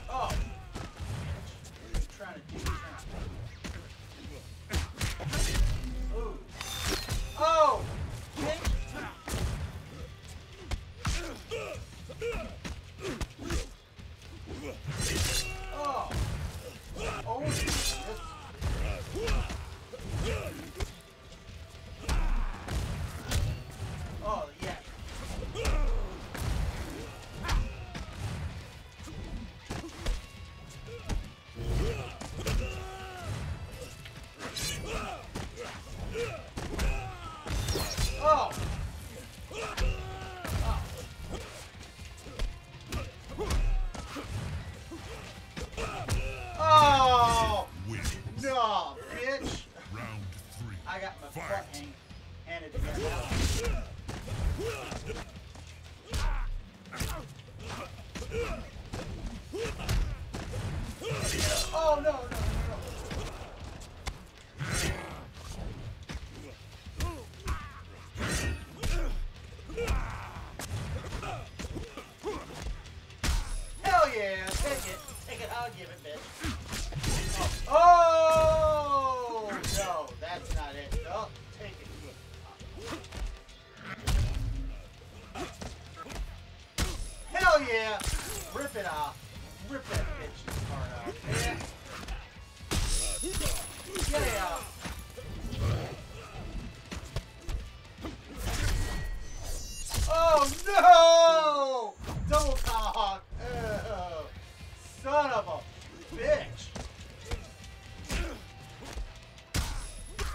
Oh. What are you trying to do? Ooh. Oh! Bitch. Oh. Oh, this. Oh, yeah. Oh. Oh. Wins. No, bitch. Round 3. I got my Fight. butt handed to me. Oh, no, no, no, no. Hell yeah, take it. Take it how I give it, bitch. Oh, no, that's not it. Oh, take it. Yeah! Rip that bitch's heart out. Yeah! Yeah! Oh no! Double tomahawk! Oh, son of a bitch!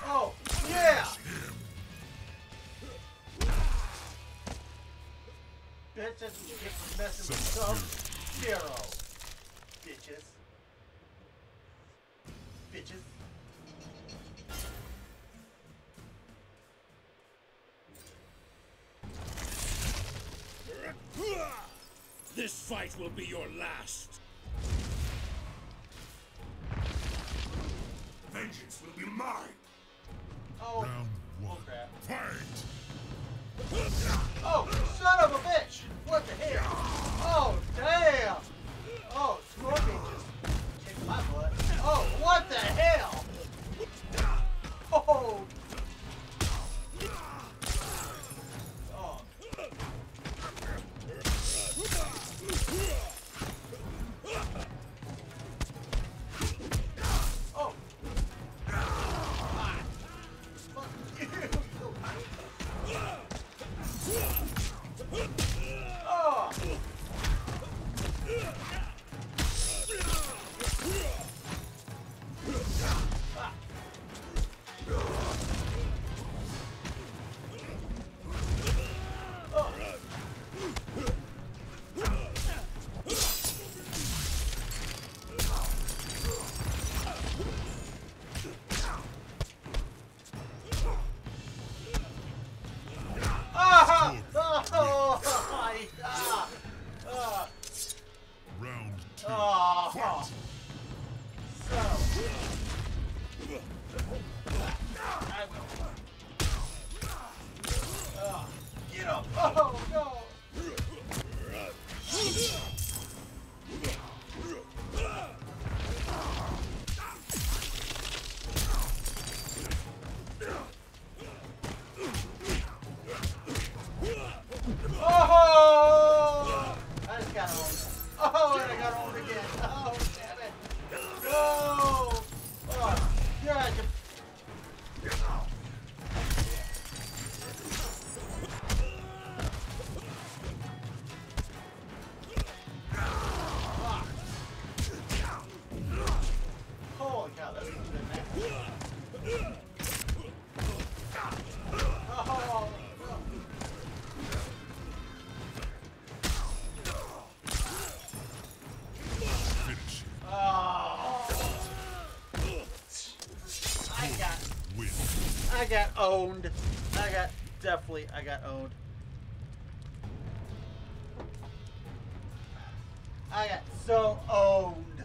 Oh, yeah! Bitch, that's what you get for messing with Sub-Zero. Bitches. Bitches. This fight will be your last. Vengeance will be mine. Oh. Round one. Oh, crap. Fight! Oh, son of a bitch! What the hell? Oh, damn! Oh, Scorpion just kicked my butt. Oh, what the hell? Oh! Oh. Oh! Ah. Fuck you! Oh! Round two. Oh, Fight! so I will. Get up! Oh no! Oh! I just got owned. Oh, and I got owned again. Oh, damn it. No! Oh, God. Holy cow, that's a good match. Oh, Finish him. oh. Win. I got owned. I got owned. I got so owned.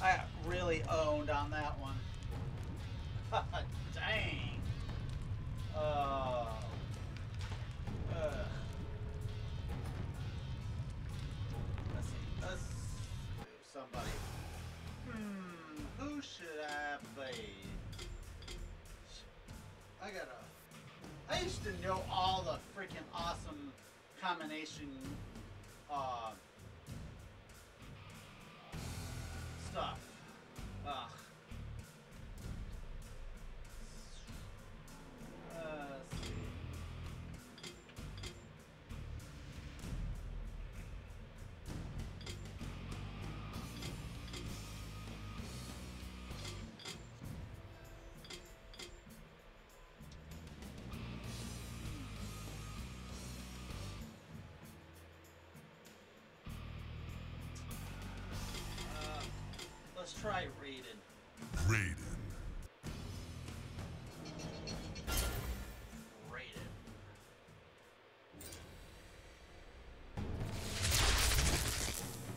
I got really owned on that one. Dang. Let's see. Let's do somebody. Who should I play? I used to know all the freaking awesome combination stuff. Ugh. Let's see. Let's try Raiden. Raiden.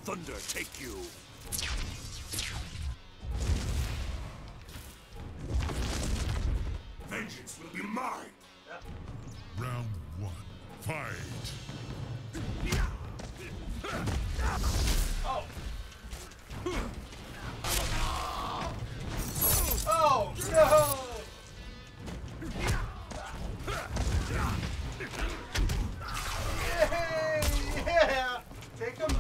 Thunder take you. Vengeance will be mine. Yep. Round one. Fight! Oh. Oh no! Yay! Yeah! Take him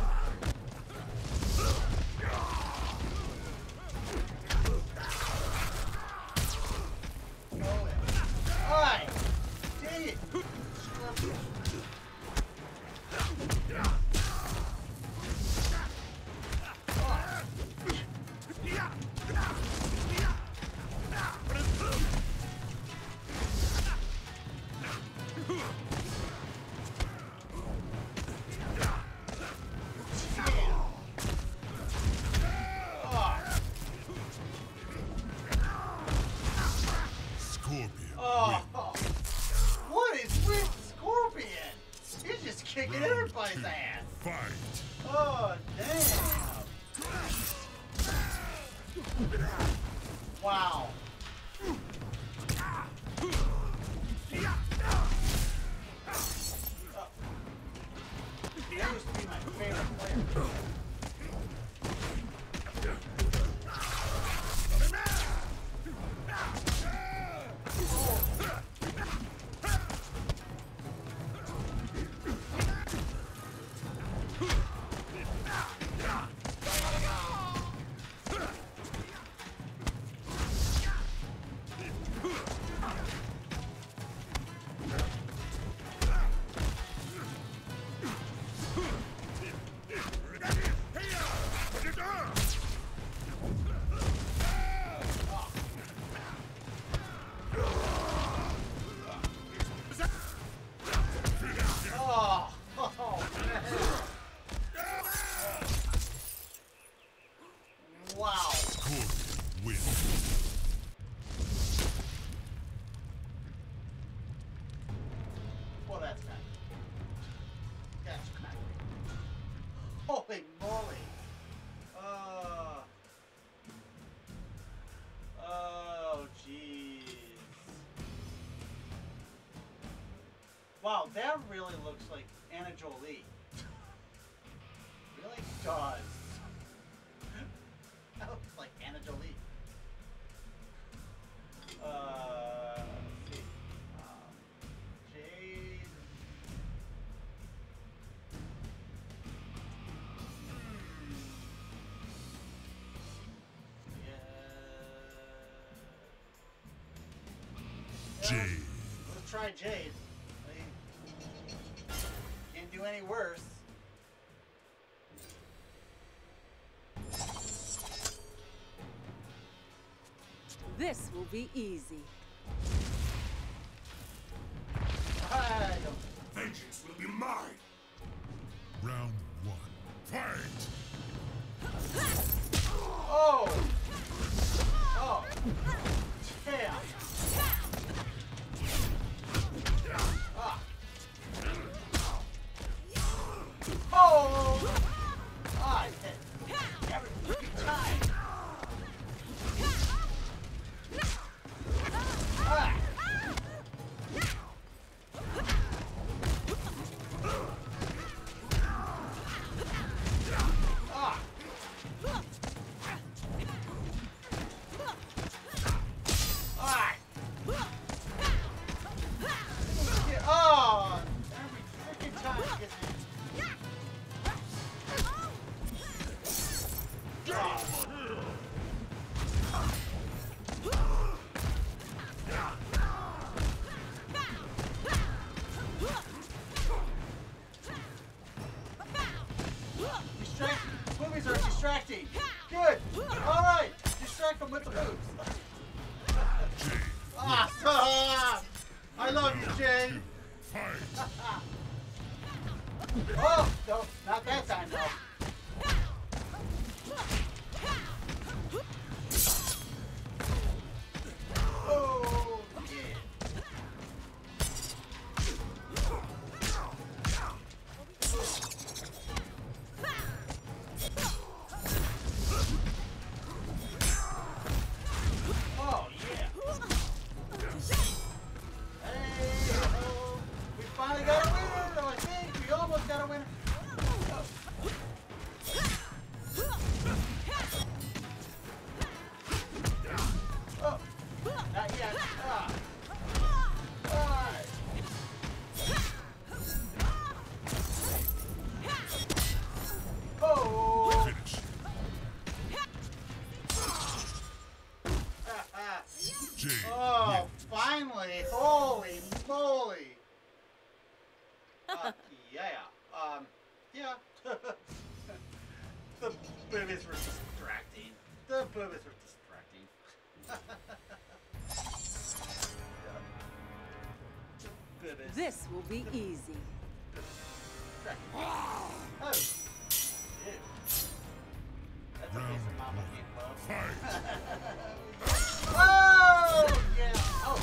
Oh, what is with Scorpion? He's just kicking everybody's ass. Fight. Oh, damn. Wow. He used to be my favorite player. Holy moly. Oh, jeez. Wow, that really looks like Anna Jolie. Really does. That looks like Anna Jolie. Let's see. Jade. Jade. Let's try Jade. Can't do any worse. This will be easy. I don't. Vengeance will be mine. Round 1. Fight. Oh! Oh! Damn! Ah! Oh! Ah! Every freaking time! Ah! Ah! Ah! Yeah, oh! Every freaking time he gets me. Ah. Movies are distracting. Good. All right. Distract them with the moves. Ah, I love you, Jay. Fight. Oh, no, not that time, though. Oh, yeah. Oh, yeah. Hey, oh, we finally got a winner, though, I think. We almost got a winner. Oh. Oh, not yet. Ah. Ah. Oh. Finish. Jade. Oh, finally! Holy moly! Yeah. Yeah. The boobies were distracting. The boobies were distracting. The boobies. This will be easy. Oh! Ew. That's a piece of mama meatloaf. Fight. Oh! Yeah! Oh!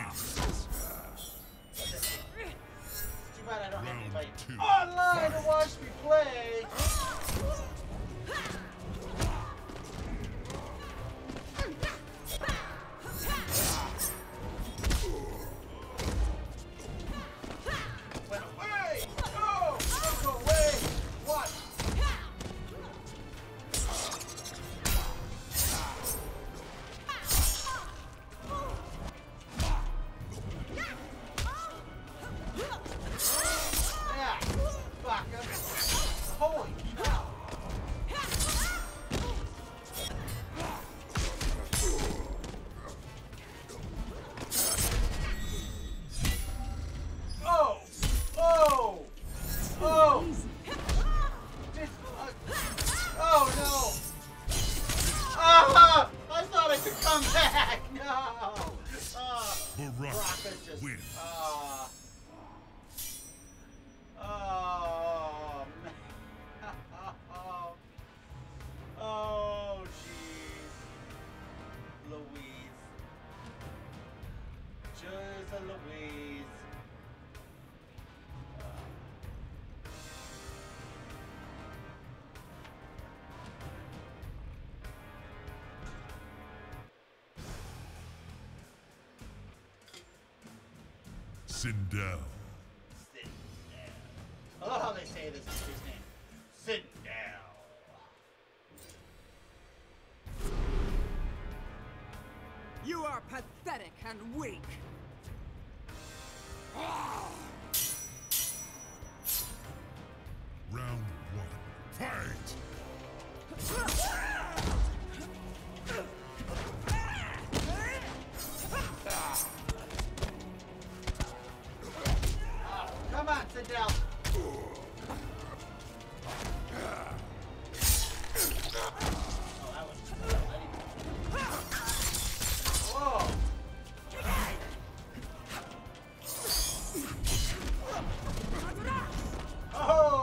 Too bad I don't have anybody two. online to watch me play. Went away! No! Don't go away! What? Yeah! Fuck him! Holy cow! Oh! Oh! Oh! Just, oh no! Ah! I thought I could come back! No! Baraka Baraka just. wins. Oh, man. Oh, jeez. Louise. Just a Louise. Sindel. I love how they say this is his name. Sit down. You are pathetic and weak. Round one. Fight! Come on, sit down. Whoa. Oh.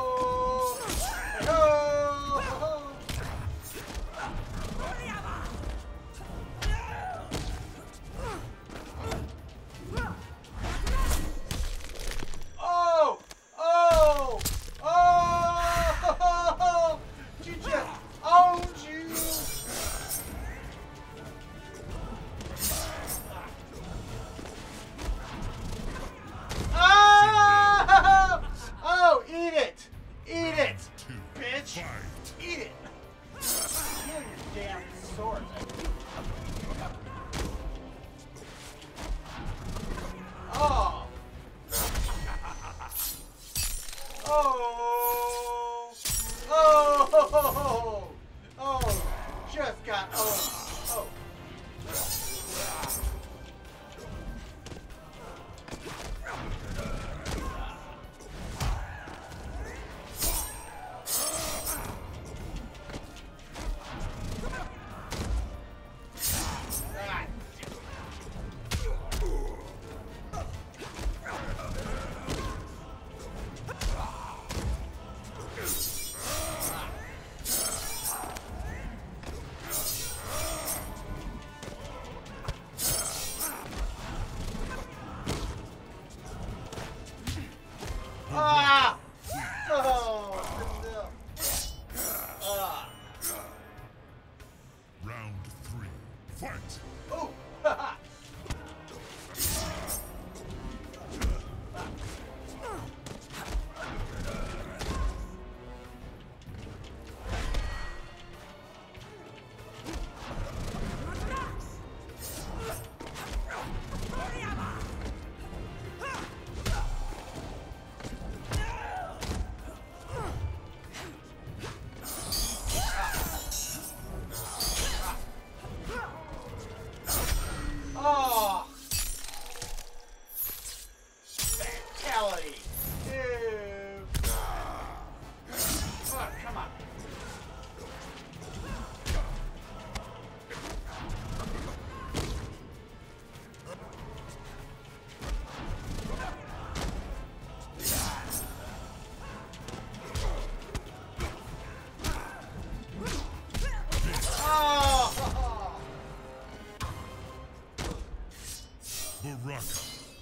Oh. Oh. Oh. Oh. You just owned you. Oh! Oh, eat it! Eat it! Two. Bitch! Fight! Eat it! Kill your damn sword. Oh! Oh! Oh! Oh! Just got oh!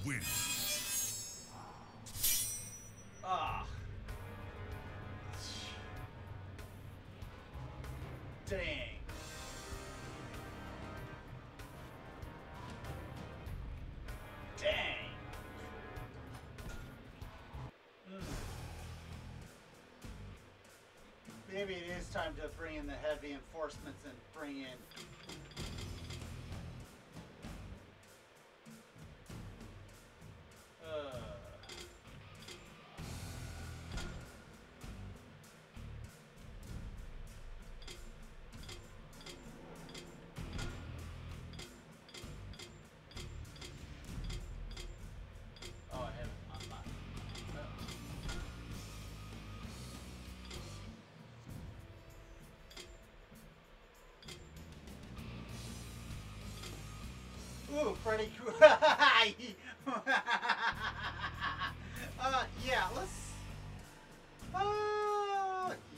wins. Ah. Dang. Dang. Maybe it is time to bring in the heavy enforcements and bring in oh, I have it unlocked. Ooh, Freddy Krueger. Yeah, let's.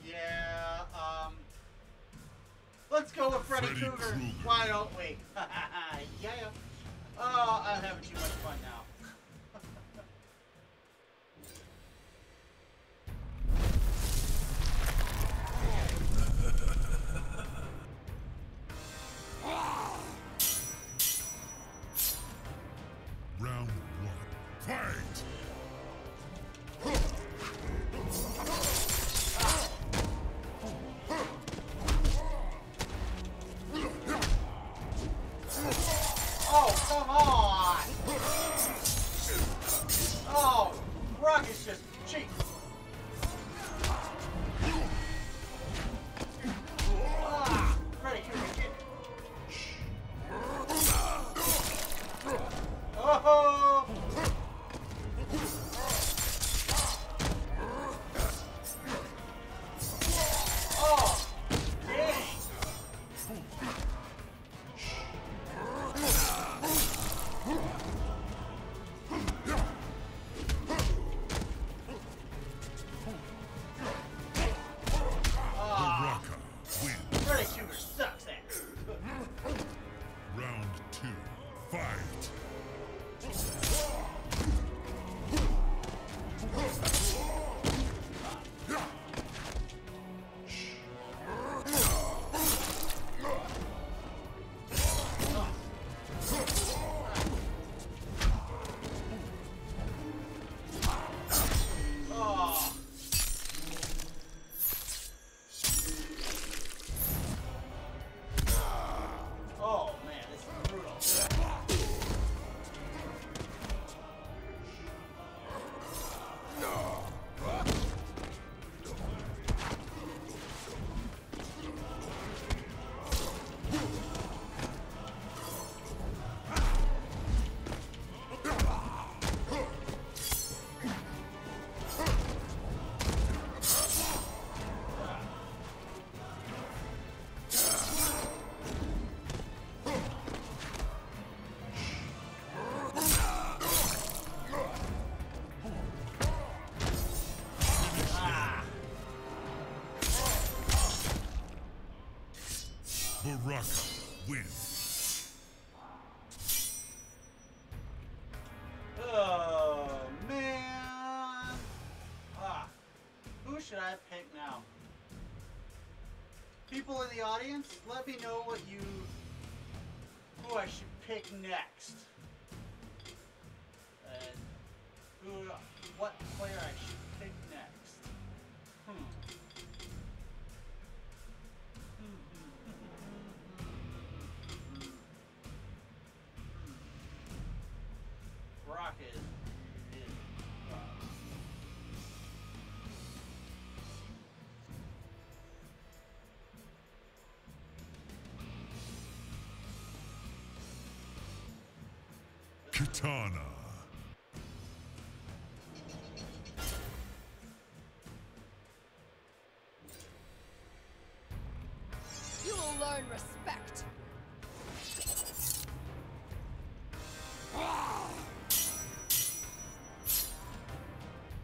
Yeah, let's go with Freddy Krueger. Why don't we? Yeah. Oh, I'm having too much fun now. Round one, fight! Oh, come on! Oh, Brock is just cheap. Ah, Freddy Krueger, get it. Oh! Oh, dang! Baraka wins. Freddy Krueger sucks ass. Round two, fight! Oh. Oh man, this is brutal. Baraka wins. Oh man. Ah, who should I pick now? People in the audience, let me know who I should pick next. And what player I should pick next. Brock is Katana. You will learn respect.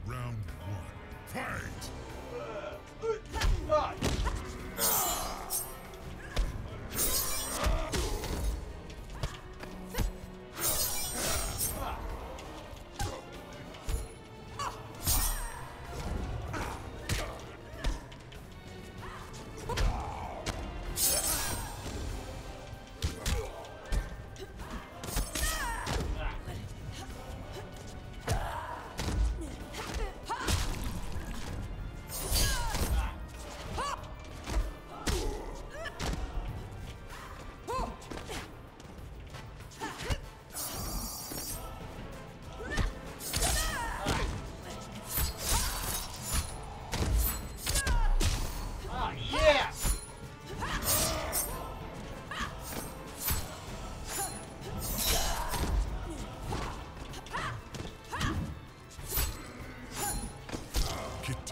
Round one, fight!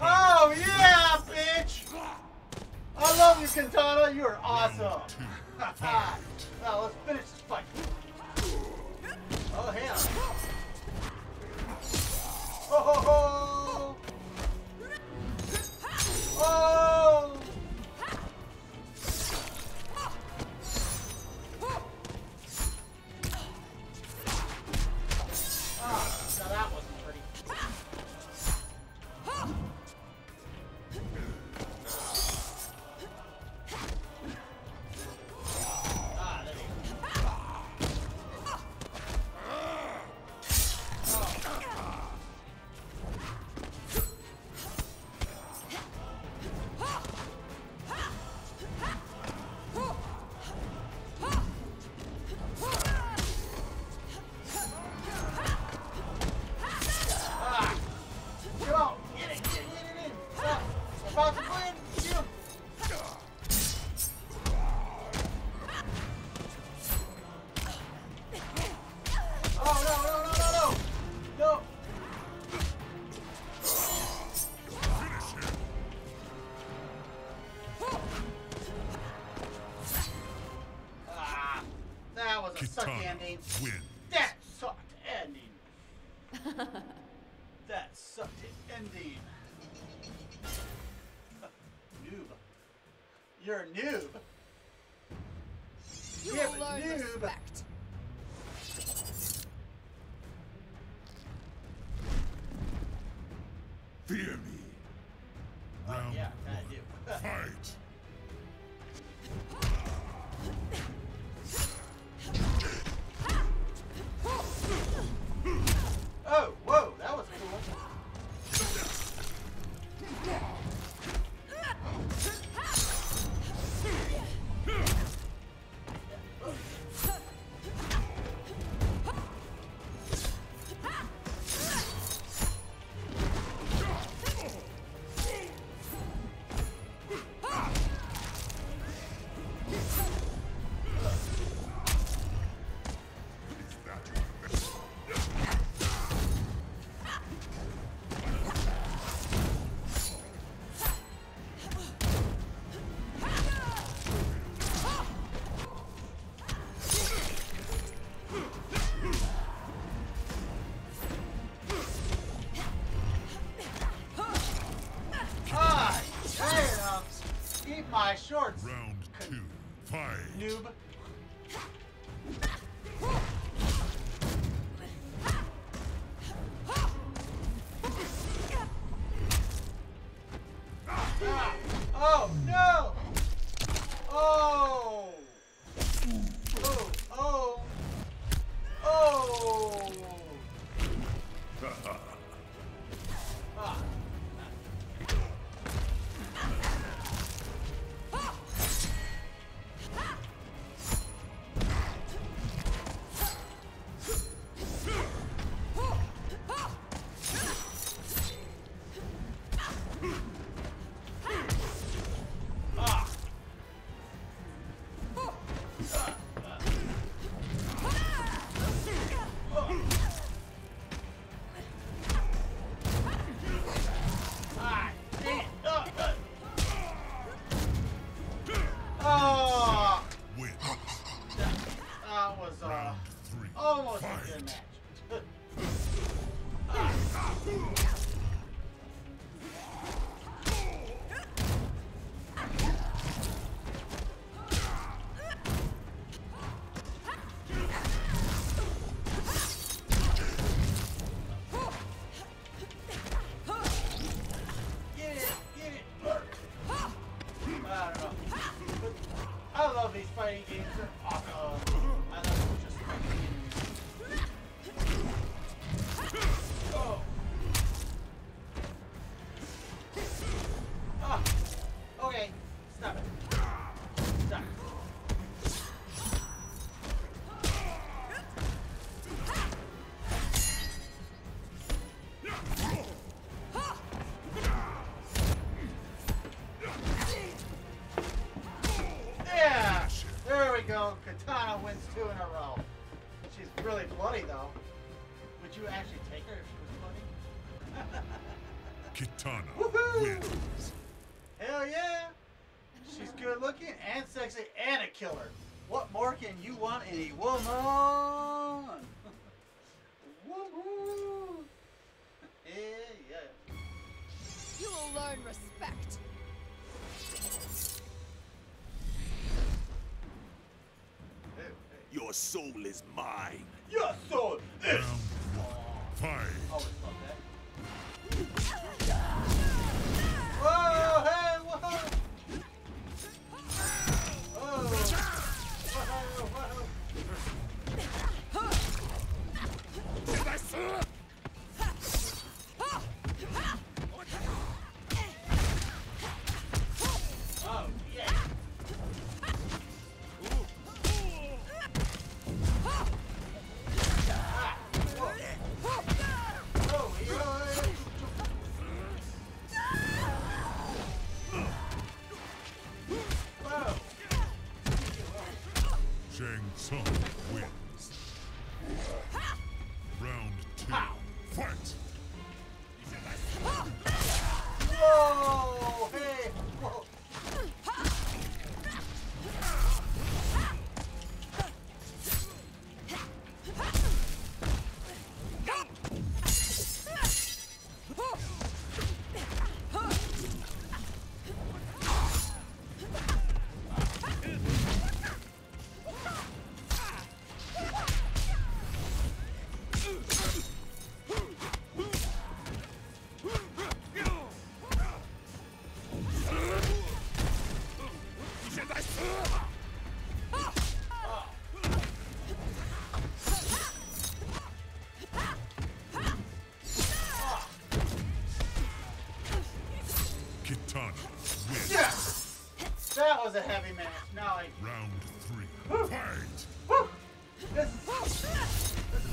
Oh yeah, bitch! I love you, Katana. You are awesome. Now let's finish this fight. Oh hell! Oh ho ho! Oh! Now that wasn't pretty. There you Come on! Get it in! About to win! Shoot him! Oh no! No! That was a sucky ending. Win. That sucked ending. That sucked ending. Noob. You're a noob. You Yeah, will but learn noob. respect. Fear me. Round Yeah, I one. do. Fight. Oh, whoa, that was cool. Eat my shorts, Round two. Fight. noob. Oh no! Oh! Oh! Ah. Oh! Win. That was Round three. almost a Fight. good match. Get it! I don't know. But I love these fighting games. They're awesome. I love just fighting games. Oh. Ah. Okay. Stop it. Stop it. Yeah! There we go. Katana wins 2 in a row. She's really bloody though. Would you actually take her if she was bloody? Kitana Woohoo! wins. Hell yeah! She's good looking and sexy and a killer. What more can you want in a woman? Woohoo! Yeah. You will learn respect. Your soul is mine. Your soul is. Round one. Fight. Always love that. Whoa! Hey! Whoa! Whoa! Whoa! Oh yeah! Shang Tsung wins. Round two. Fight. Whoa! Hey! Whoa! Kitana wins. Yes! That was a heavy match. Now I. Round three. Fight. Woo! This is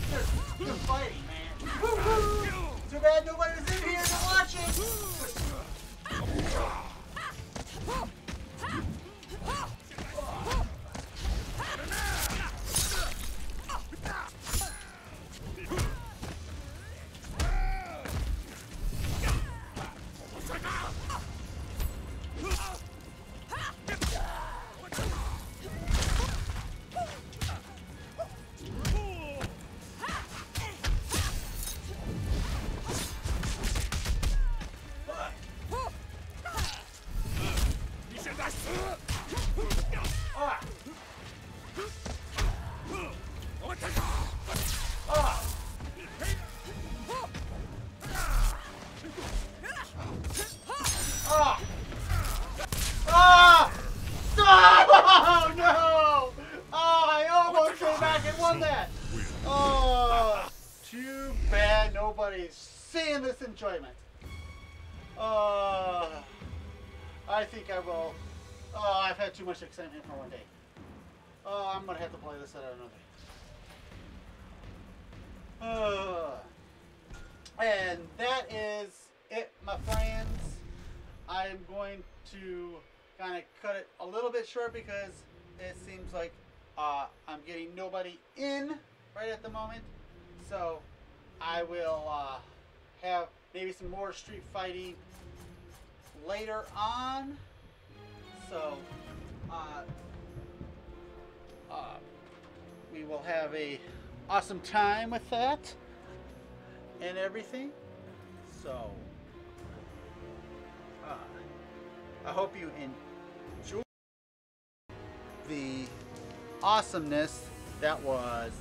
just good fighting, man. Woo-hoo! Too bad nobody was in here to watch it. Ah! Ah! Ah! Ah! Oh no! Oh, I almost came back and won that. Oh, too bad nobody's seeing this enjoyment. I think I will. Oh, I've had too much excitement for one day. Oh, I'm gonna have to play this at another. And that is it, my friends. I'm going to kind of cut it a little bit short because it seems like I'm getting nobody in right at the moment. So I will have maybe some more street fighting later on. So we will have a awesome time with that and everything. So I hope you enjoy the awesomeness that was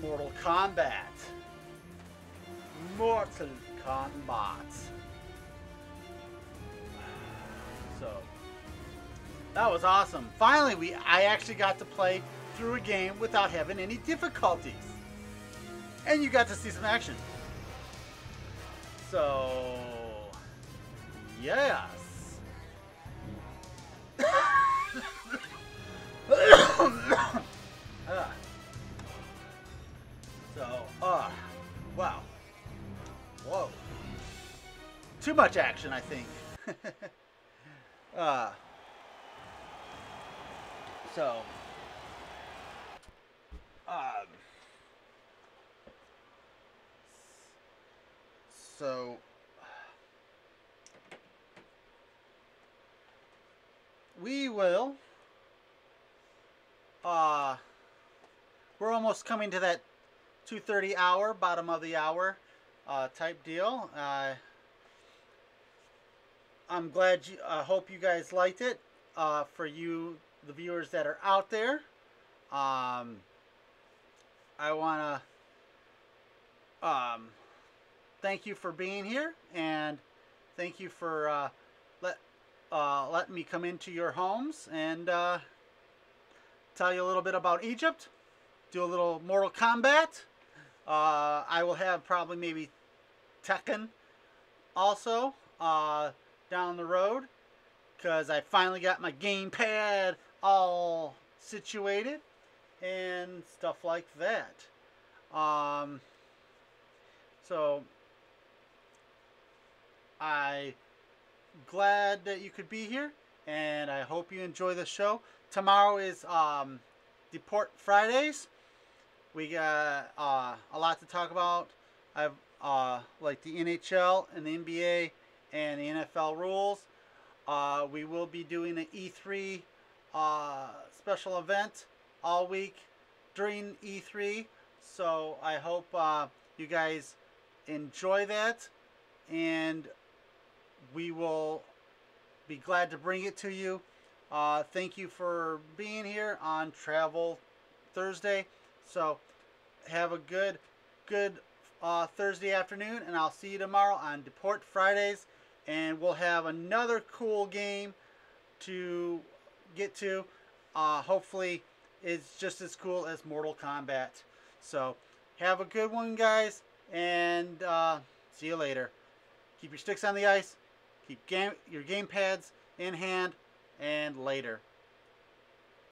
Mortal Kombat. Mortal Kombat. So that was awesome. Finally, I actually got to play through a game without having any difficulties. And you got to see some action. So, yes. Wow. Whoa. Too much action, I think. So, we will. We're almost coming to that 2:30 hour, bottom of the hour type deal. I'm glad you. I hope you guys liked it. For you, the viewers that are out there, I want to thank you for being here, and thank you for letting me come into your homes and tell you a little bit about Egypt. Do a little Mortal Kombat. I will have probably maybe Tekken also down the road, because I finally got my gamepad all situated and stuff like that. So I'm glad that you could be here, and I hope you enjoy the show. Tomorrow is Deport Fridays. We got a lot to talk about. I've like the NHL and the NBA and the NFL rules. We will be doing an E3 special event all week during E3. So I hope you guys enjoy that, and we will be glad to bring it to you. Thank you for being here on Travel Thursday. So have a good Thursday afternoon, and I'll see you tomorrow on Deport Fridays, and we'll have another cool game to get to. Hopefully it's just as cool as Mortal Kombat. So have a good one, guys, and see you later. Keep your sticks on the ice, keep your game pads in hand, and later.